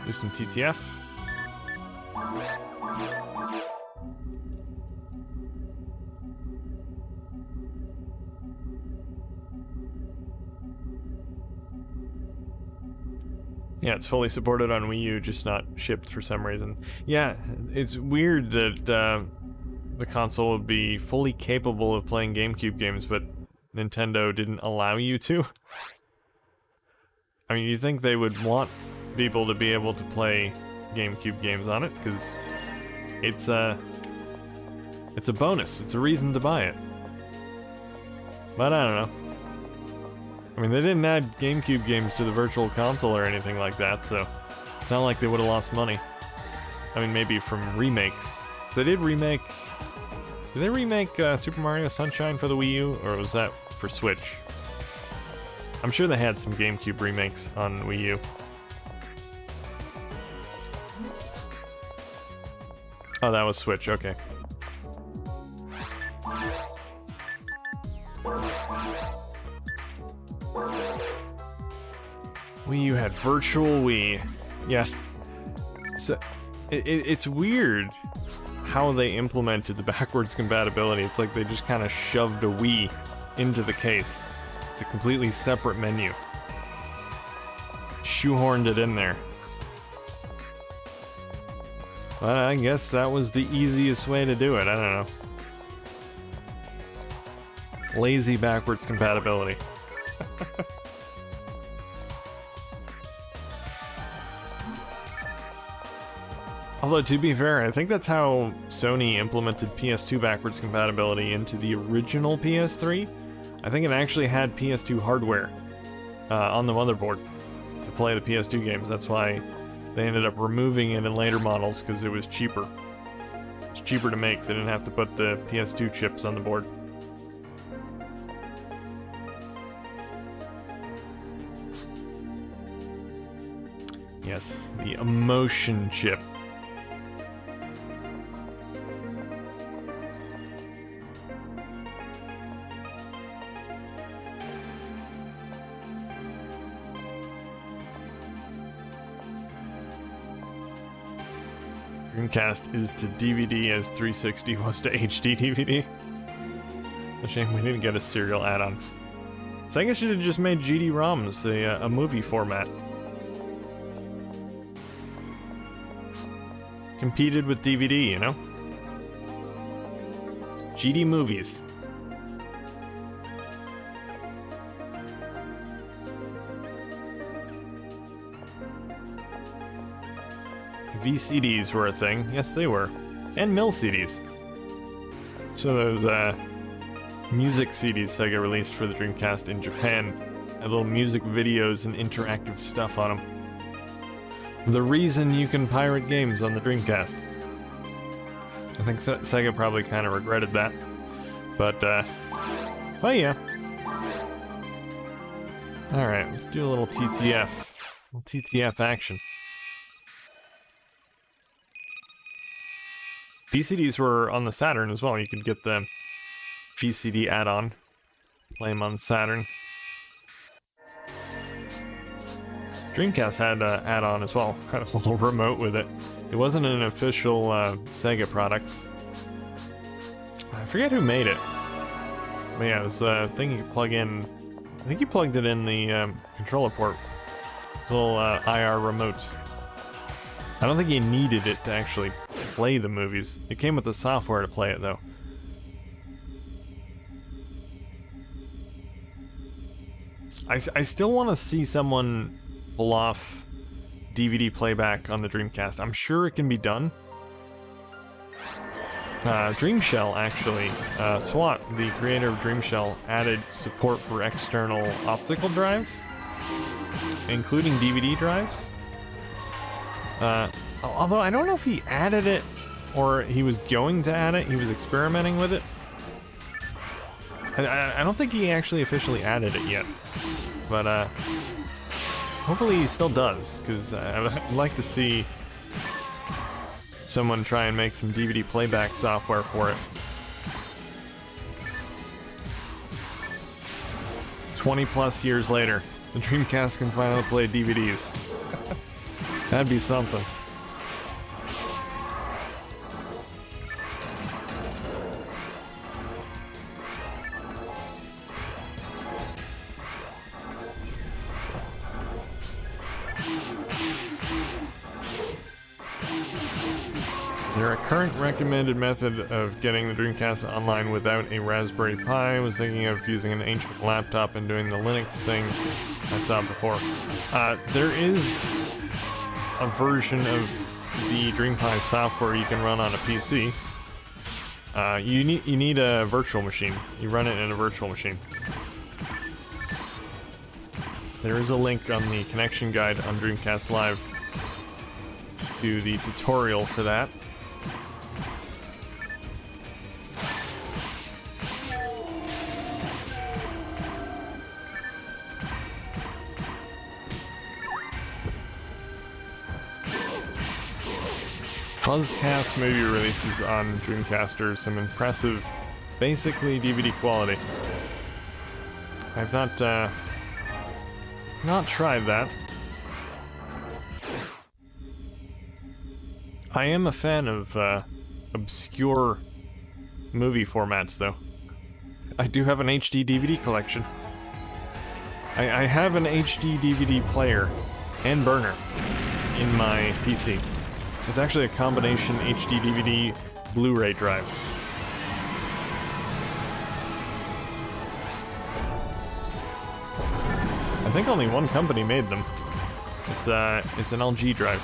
do some TTF. Yeah, it's fully supported on Wii U, just not shipped for some reason. Yeah, it's weird that the console would be fully capable of playing GameCube games, but Nintendo didn't allow you to. I mean, you'd think they would want people to be able to play GameCube games on it, because it's a bonus. It's a reason to buy it. But I don't know. I mean, they didn't add GameCube games to the Virtual Console or anything like that, so it's not like they would have lost money. I mean, maybe from remakes. So they did remake... Did they remake Super Mario Sunshine for the Wii U, or was that for Switch? I'm sure they had some GameCube remakes on Wii U. Oh, that was Switch, okay. Wii U had Virtual Wii. Yeah. So, it's weird how they implemented the backwards compatibility. It's like they just kind of shoved a Wii into the case. It's a completely separate menu. Shoehorned it in there. But I guess that was the easiest way to do it. I don't know. Lazy backwards compatibility. Although, to be fair, I think that's how Sony implemented PS2 backwards compatibility into the original PS3. I think it actually had PS2 hardware on the motherboard to play the PS2 games. That's why they ended up removing it in later models, because it was cheaper. It's cheaper to make. They didn't have to put the PS2 chips on the board. Yes, the emotion chip. Dreamcast is to DVD as 360 was to HD DVD. A shame we didn't get a serial add-on. Sega should have just made GD-ROMs a movie format. Competed with DVD, you know? GD movies. VCDs were a thing. Yes, they were. And mill CDs. So those music CDs Sega released for the Dreamcast in Japan had little music videos and interactive stuff on them. The reason you can pirate games on the Dreamcast. I think Sega probably kind of regretted that. But, oh yeah. Alright, let's do a little TTF. A little TTF action. VCDs were on the Saturn as well. You could get the VCD add-on, play them on Saturn. Dreamcast had an add-on as well, kind of a little remote with it. It wasn't an official Sega product. I forget who made it. But yeah, it was a thing you could plug in. I think you plugged it in the controller port. Little IR remote. I don't think you needed it to actually play the movies. It came with the software to play it, though. I still want to see someone pull off DVD playback on the Dreamcast. I'm sure it can be done. Dreamshell, actually, SWAT, the creator of Dreamshell, added support for external optical drives, including DVD drives. Although I don't know if he added it or he was going to add it. He was experimenting with it. I don't think he actually officially added it yet, but hopefully he still does, because I'd like to see someone try and make some DVD playback software for it. 20 plus years later, the Dreamcast can finally play DVDs. That'd be something. Is there a current recommended method of getting the Dreamcast online without a Raspberry Pi? I was thinking of using an ancient laptop and doing the Linux thing I saw before. There is a version of the DreamPi software you can run on a PC. You need a virtual machine. You run it in a virtual machine. There is a link on the connection guide on Dreamcast Live to the tutorial for that. Fuzzcast movie releases on Dreamcast are some impressive, basically DVD quality. I've not tried that. I am a fan of obscure movie formats, though. I do have an HD DVD collection. I have an HD DVD player and burner in my PC. It's actually a combination HD DVD Blu-ray drive. I think only one company made them. It's an LG drive.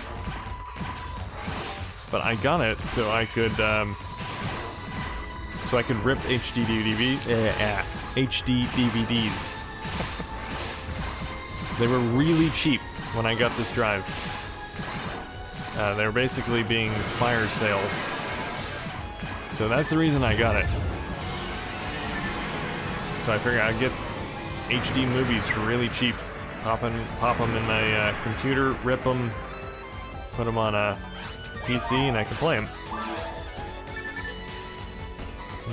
But I got it so I could rip HD DVDs. They were really cheap when I got this drive. They were basically being fire saled. So that's the reason I got it. So I figured I'd get HD movies for really cheap. Pop them in my computer, rip them, put them on a PC, and I can play them.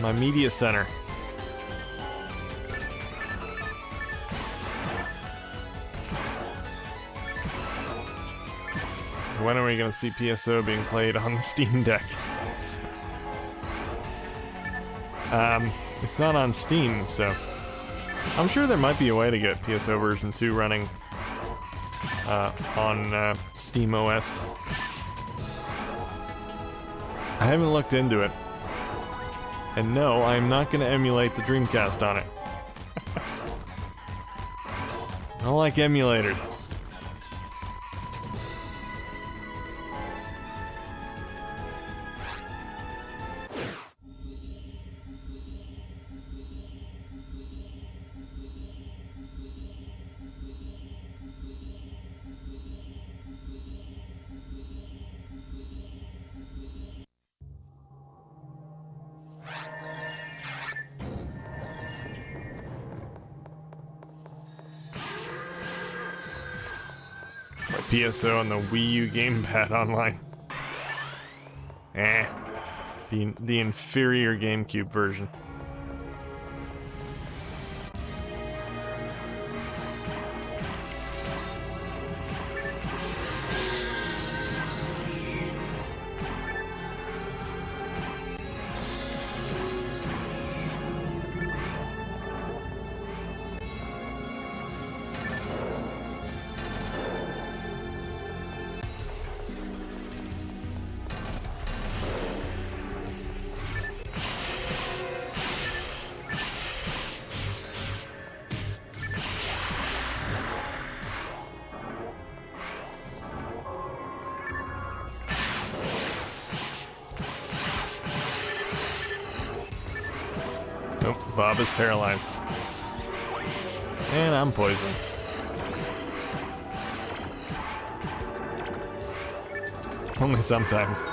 My media center. When are we going to see PSO being played on the Steam Deck? It's not on Steam, so I'm sure there might be a way to get PSO version 2 running on Steam OS. I haven't looked into it. And no, I'm not going to emulate the Dreamcast on it. I don't like emulators. PSO on the Wii U gamepad online. The inferior GameCube version. Nope, Bob is paralyzed. And I'm poisoned. Only sometimes.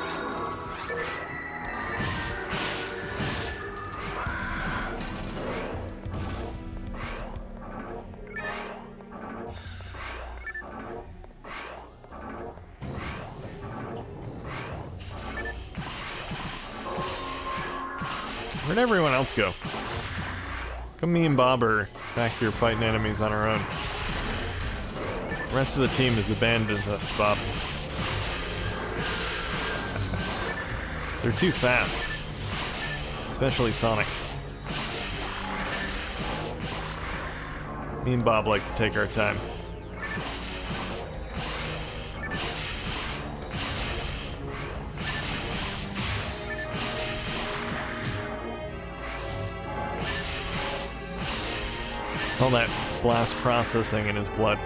Where'd everyone else go? Come me and Bob are back here fighting enemies on our own. The rest of the team has abandoned us, Bob. They're too fast. Especially Sonic. Me and Bob like to take our time. All that blast processing in his blood.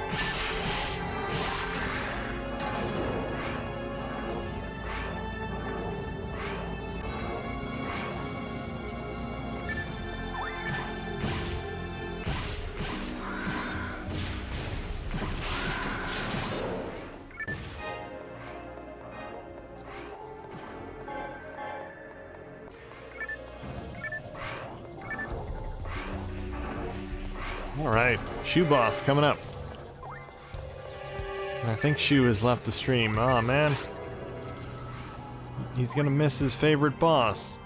Alright, Shoe Boss coming up. I think Shoe has left the stream. Oh man. He's gonna miss his favorite boss.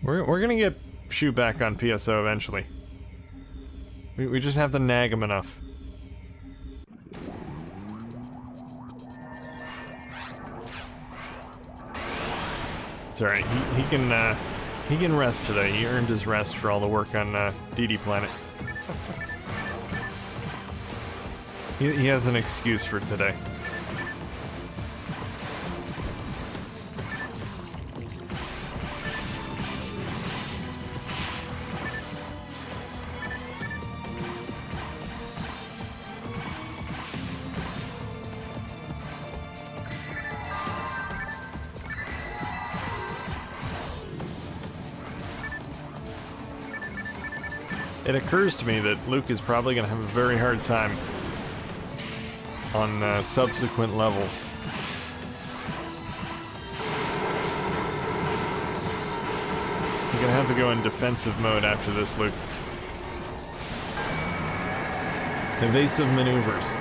We're gonna get Shoe back on PSO eventually. We just have to nag him enough. It's alright, he can rest today. He earned his rest for all the work on DD Planet. He has an excuse for today. It occurs to me that Luke is probably going to have a very hard time on subsequent levels. You're going to have to go in defensive mode after this, Luke. Evasive maneuvers.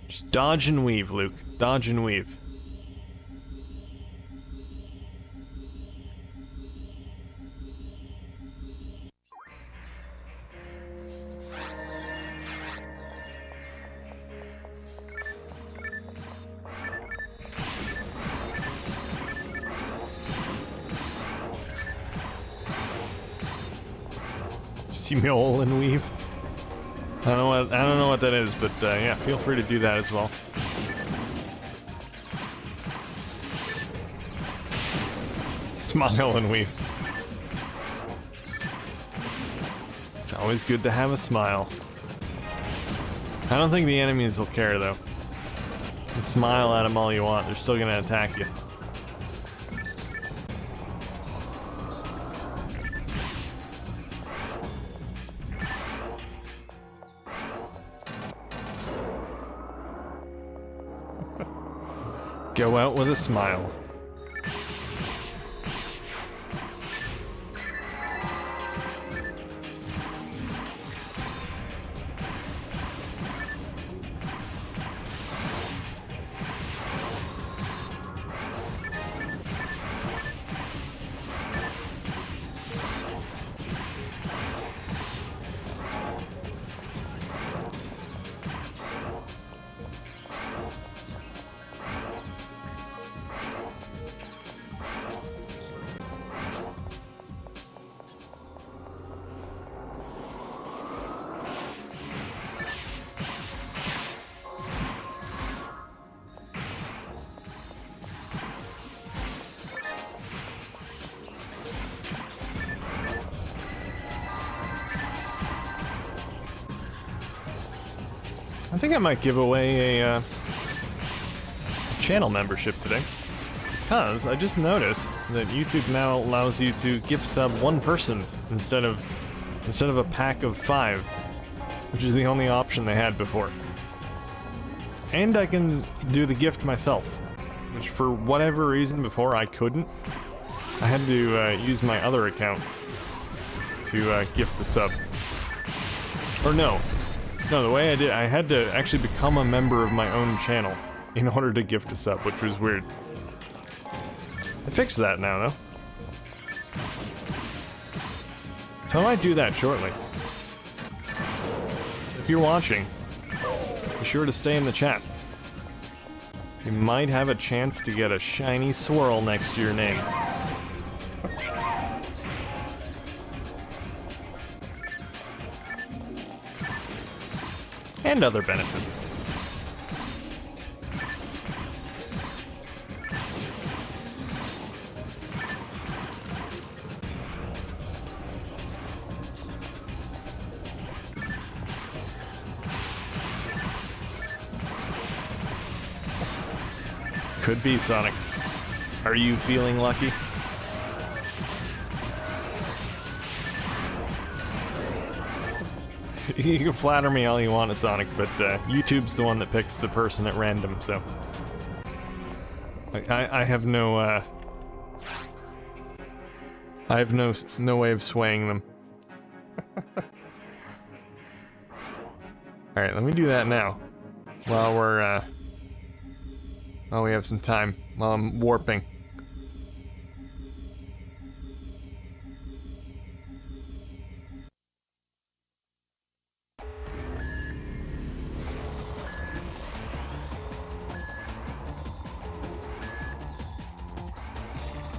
Just dodge and weave, Luke. Dodge and weave. Simule and weave. I don't know what that is, but yeah, feel free to do that as well. Smile and weave. It's always good to have a smile. I don't think the enemies will care though. You can smile at them all you want, they're still gonna attack you. Go out with a smile. I think I might give away a channel membership today, because I just noticed that YouTube now allows you to gift sub one person instead of a pack of 5, which is the only option they had before. And I can do the gift myself, which for whatever reason before I couldn't. I had to use my other account to gift the sub. Or no, the way I did, I had to actually become a member of my own channel in order to gift a sub, which was weird. I fixed that now, though. So I might do that shortly. If you're watching, be sure to stay in the chat. You might have a chance to get a shiny swirl next to your name. And other benefits. Could be, Sonic. Are you feeling lucky? You can flatter me all you want, Sonic, but YouTube's the one that picks the person at random, so... I have no, I have no way of swaying them. Alright, let me do that now. While we're, while we have some time. While I'm warping.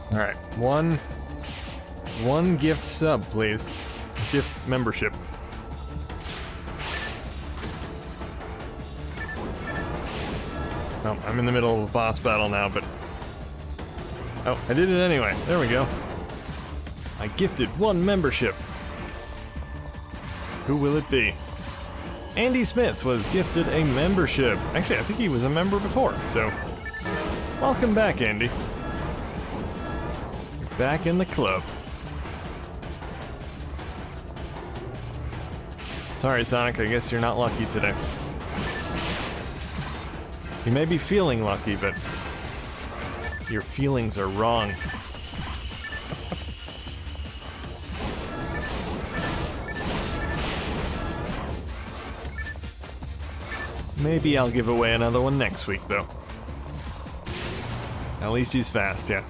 Alright, one gift sub, please. Gift membership. Oh, I'm in the middle of a boss battle now, but... Oh, I did it anyway. There we go. I gifted one membership. Who will it be? Andy Smith was gifted a membership. Actually, I think he was a member before, so... Welcome back, Andy. Back in the club. Sorry, Sonic, I guess you're not lucky today. You may be feeling lucky, but your feelings are wrong. Maybe I'll give away another one next week, though. At least he's fast, yeah.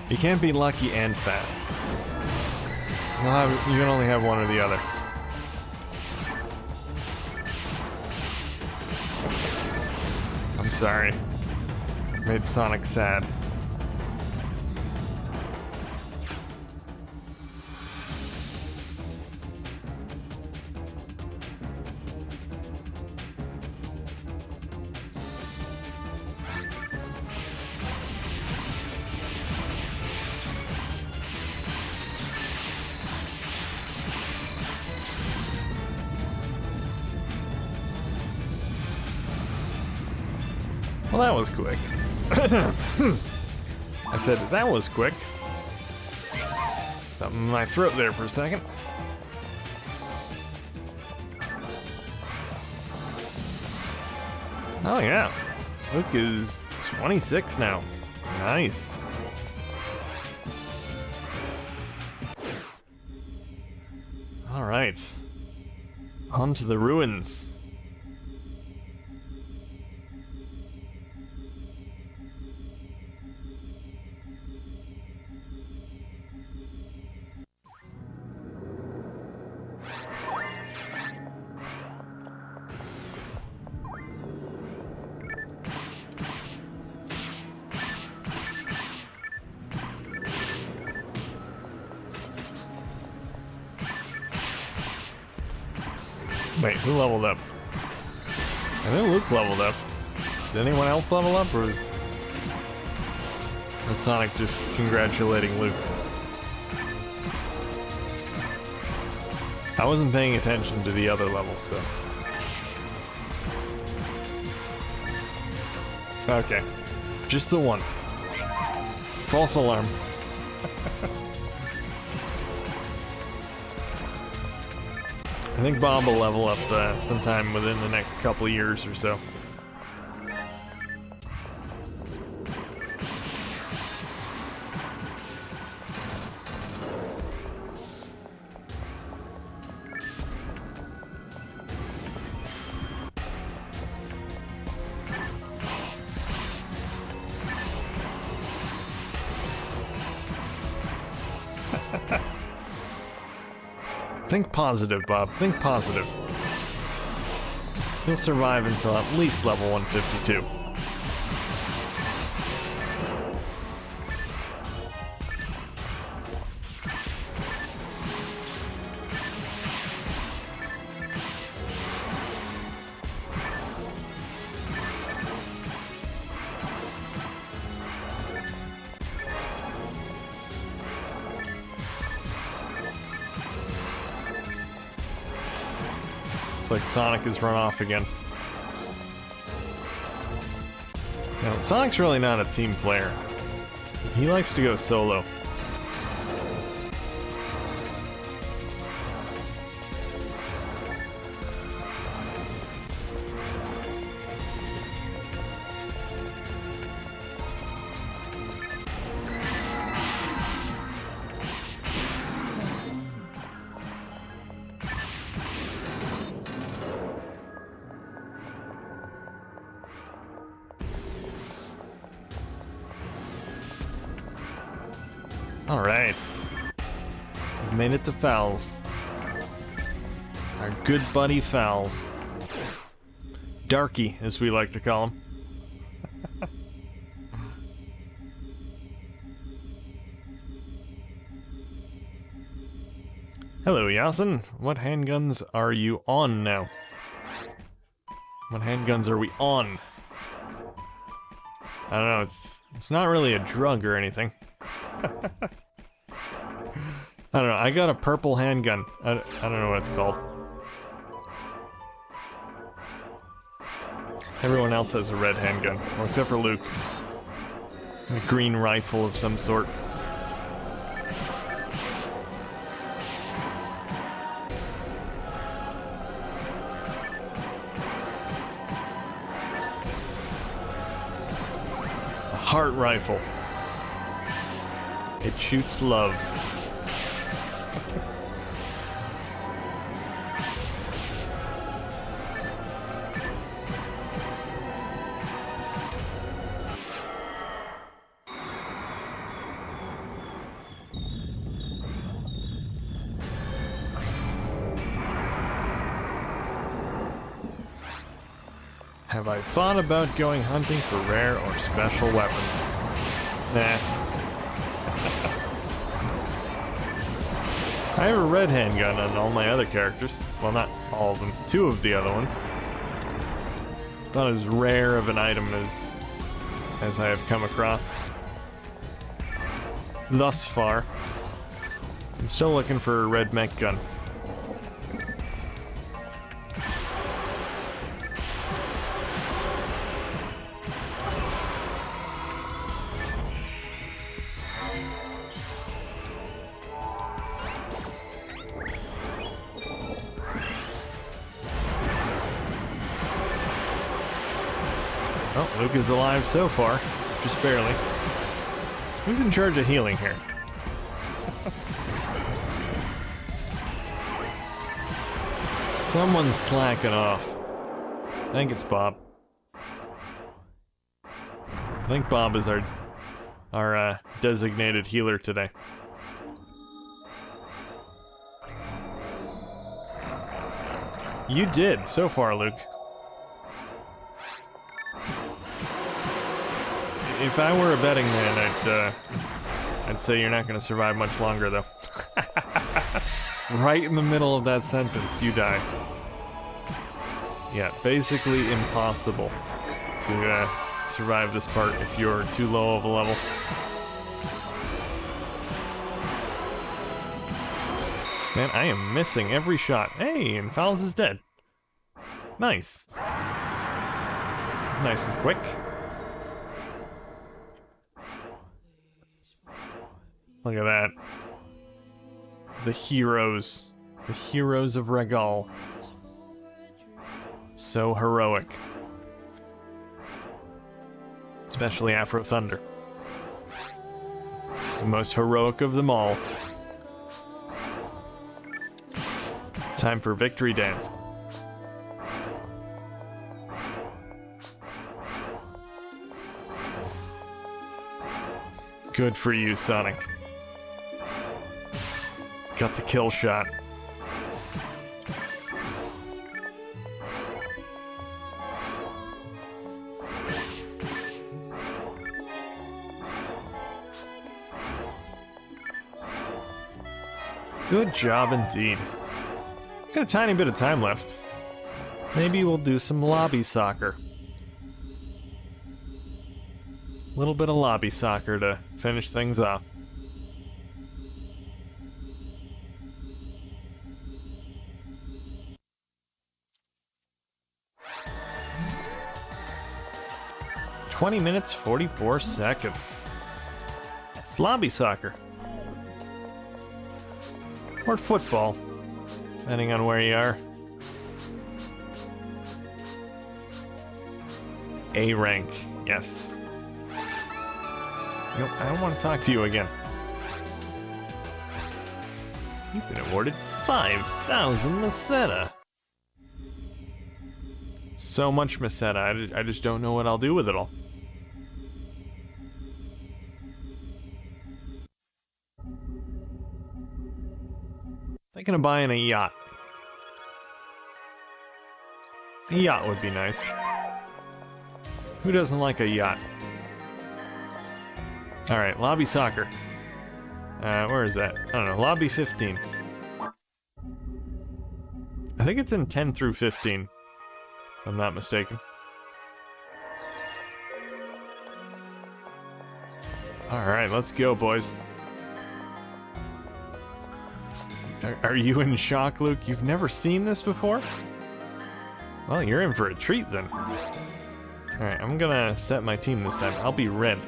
You can't be lucky and fast. You can only have one or the other. I'm sorry. Made Sonic sad. Well, that was quick. I said that was quick. Something in my throat there for a second. Oh yeah. Luke is 26 now. Nice. All right. On to the ruins. Wait, who leveled up? I think Luke leveled up. Did anyone else level up, or is Sonic just congratulating Luke? I wasn't paying attention to the other levels, so... Okay. Just the one. False alarm. I think Bob will level up sometime within the next couple of years or so. Think positive, Bob. Think positive. He'll survive until at least level 152. Like Sonic has run off again. Now, Sonic's really not a team player. He likes to go solo. Alright. We've made it to Fowls. Our good buddy Fowls. Darky, as we like to call him. Hello, Yasin. What handguns are you on now? What handguns are we on? I don't know, it's not really a drug or anything. I don't know, I got a purple handgun. I don't know what it's called. Everyone else has a red handgun, well, except for Luke. A green rifle of some sort. A heart rifle. It shoots love. Have I thought about going hunting for rare or special weapons? Nah. I have a red handgun on all my other characters. Well, not all of them. 2 of the other ones. Not as rare of an item as I have come across thus far. I'm still looking for a red mech gun. Oh, Luke is alive so far. Just barely. Who's in charge of healing here? Someone's slacking off. I think it's Bob. I think Bob is our designated healer today. You did, so far, Luke. If I were a betting man, I'd say you're not going to survive much longer, though. Right in the middle of that sentence, you die. Yeah, basically impossible to survive this part if you're too low of a level. Man, I am missing every shot. Hey, and Fowls is dead. Nice. It's nice and quick. Look at that. The heroes. The heroes of Regal. So heroic. Especially Afro Thunder. The most heroic of them all. Time for victory dance. Good for you, Sonic. Got the kill shot. Good job indeed. Got a tiny bit of time left. Maybe we'll do some lobby soccer. A little bit of lobby soccer to finish things off. "20 minutes, 44 seconds. It's lobby soccer. Or football, depending on where you are. A rank, yes. Nope, I don't want to talk to you again. You've been awarded 5,000 Meseta. So much Meseta, I just don't know what I'll do with it all. Thinking of buying a yacht. A yacht would be nice. Who doesn't like a yacht? Alright, lobby soccer. Where is that? I don't know, lobby 15. I think it's in 10 through 15, if I'm not mistaken. Alright, let's go, boys. Are you in shock, Luke? You've never seen this before? Well, you're in for a treat, then. Alright, I'm gonna set my team this time. I'll be red.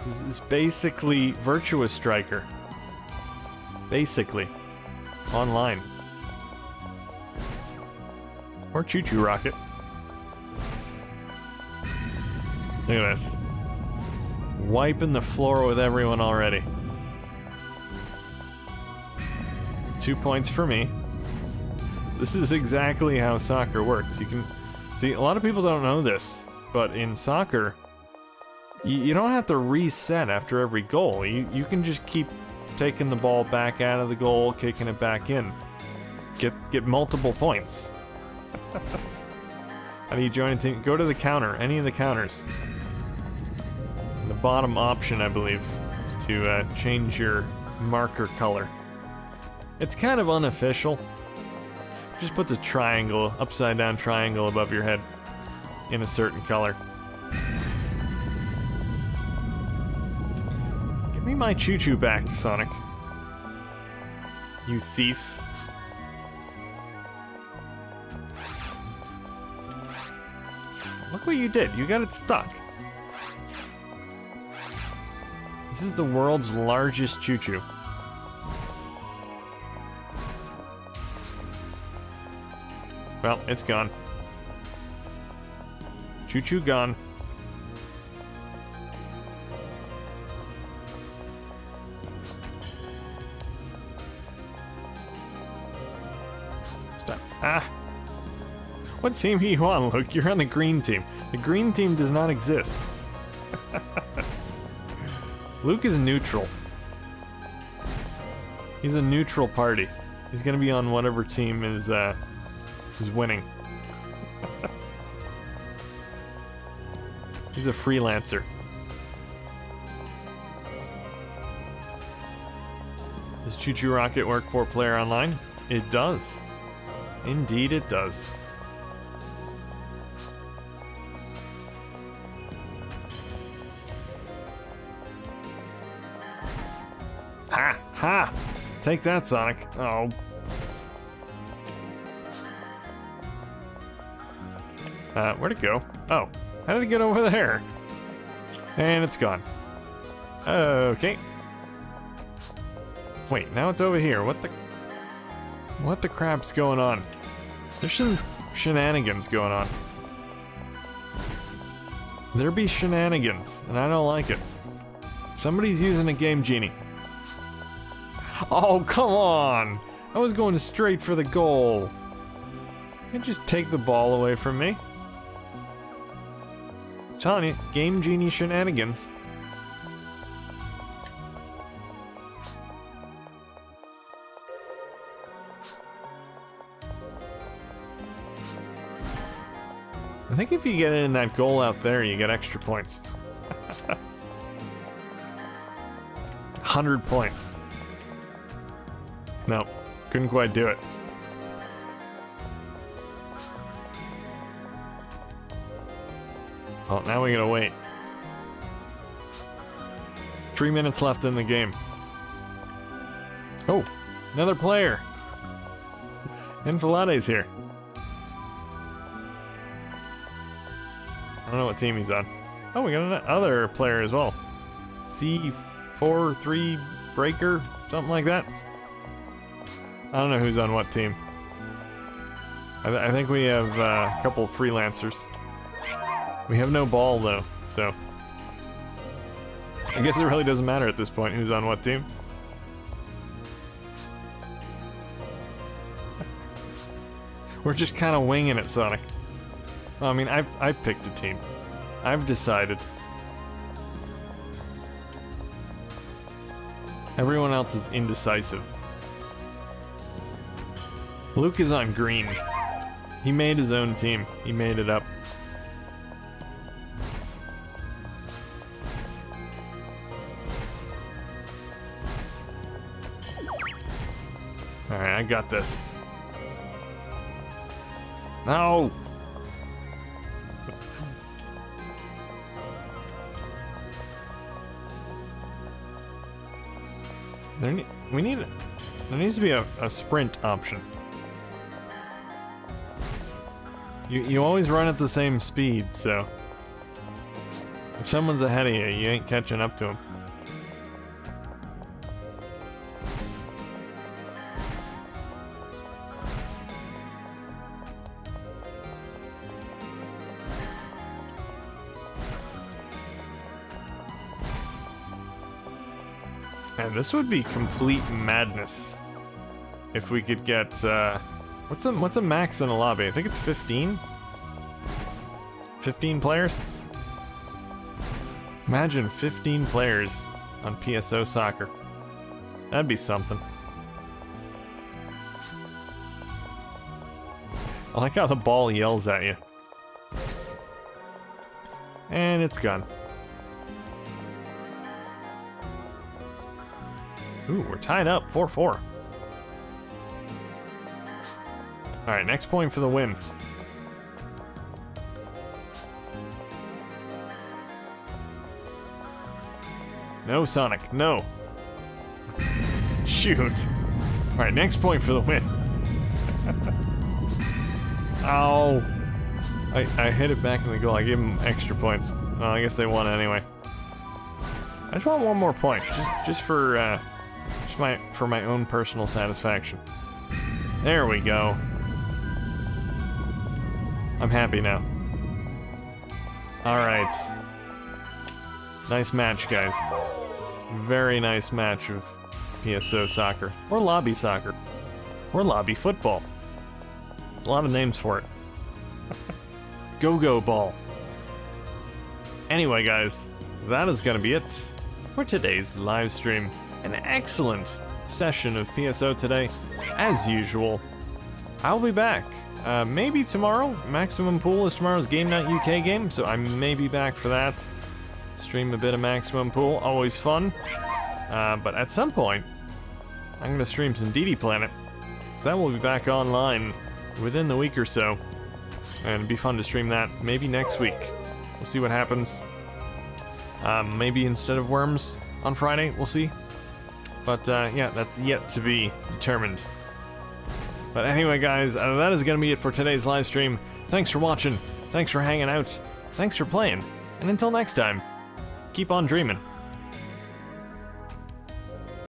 This is basically Virtua Striker. Basically. Online. Or Choo Choo Rocket. Look at this. Wiping the floor with everyone already. 2 points for me. This is exactly how soccer works. You can see, a lot of people don't know this, but in soccer, you don't have to reset after every goal. You can just keep taking the ball back out of the goal, kicking it back in. Get multiple points. How do you join a team? Go to the counter, any of the counters. The bottom option, I believe, is to change your marker color. It's kind of unofficial. Just puts a triangle, upside down triangle above your head in a certain color. Give me my choo-choo back, Sonic. You thief. Look what you did. You got it stuck. This is the world's largest choo-choo. Well, it's gone. Choo-choo gone. Stop. Ah! What team are you on, Luke? You're on the green team. The green team does not exist. Luke is neutral. He's a neutral party. He's gonna be on whatever team is winning. He's a freelancer. Does Choo Choo Rocket work 4-player online? It does. Indeed it does. Ha! Ha! Take that, Sonic. Oh. Where'd it go? Oh. How did it get over there? And it's gone. Okay. Wait, now it's over here. What the crap's going on? There's some shenanigans going on. There be shenanigans, and I don't like it. Somebody's using a Game Genie. Oh, come on! I was going straight for the goal. You can just take the ball away from me. I'm telling you, Game Genie shenanigans. I think if you get in that goal out there, you get extra points. 100 points. No, couldn't quite do it. Well, now we gotta wait. 3 minutes left in the game. Oh, another player. Enfalade's here. I don't know what team he's on. Oh, we got another player as well. C43 Breaker, something like that. I don't know who's on what team. I think we have a couple of freelancers. We have no ball though, so I guess it really doesn't matter at this point who's on what team. We're just kind of winging it, Sonic. Well, I mean, I've picked a team. I've decided. Everyone else is indecisive. Luke is on green. He made his own team. He made it up. Alright, I got this. No! There needs to be a sprint option. You always run at the same speed, so if someone's ahead of you, you ain't catching up to them. And this would be complete madness if we could get what's the max in a lobby? I think it's 15? 15 players? Imagine 15 players on PSO soccer. That'd be something. I like how the ball yells at you. And it's gone. Ooh, we're tied up, 4-4. Alright, next point for the win. No, Sonic, no. Shoot. Alright, next point for the win. Ow. I hit it back in the goal. I gave him extra points. Well, I guess they won anyway. I just want one more point, just for my own personal satisfaction. There we go. I'm happy now. Alright. Nice match, guys. Very nice match of PSO soccer. Or lobby soccer. Or lobby football. A lot of names for it. Go-go ball. Anyway, guys, that is gonna be it for today's live stream. An excellent session of PSO today, as usual. I'll be back. Maybe tomorrow. Maximum Pool is tomorrow's Game Night UK game, so I may be back for that. Stream a bit of Maximum Pool, always fun. But at some point, I'm gonna stream some DD Planet, so that will be back online within the week or so. And it'd be fun to stream that maybe next week. We'll see what happens. Maybe instead of Worms on Friday, we'll see. But yeah, that's yet to be determined. But anyway, guys, that is going to be it for today's live stream. Thanks for watching. Thanks for hanging out. Thanks for playing. And until next time, keep on dreaming.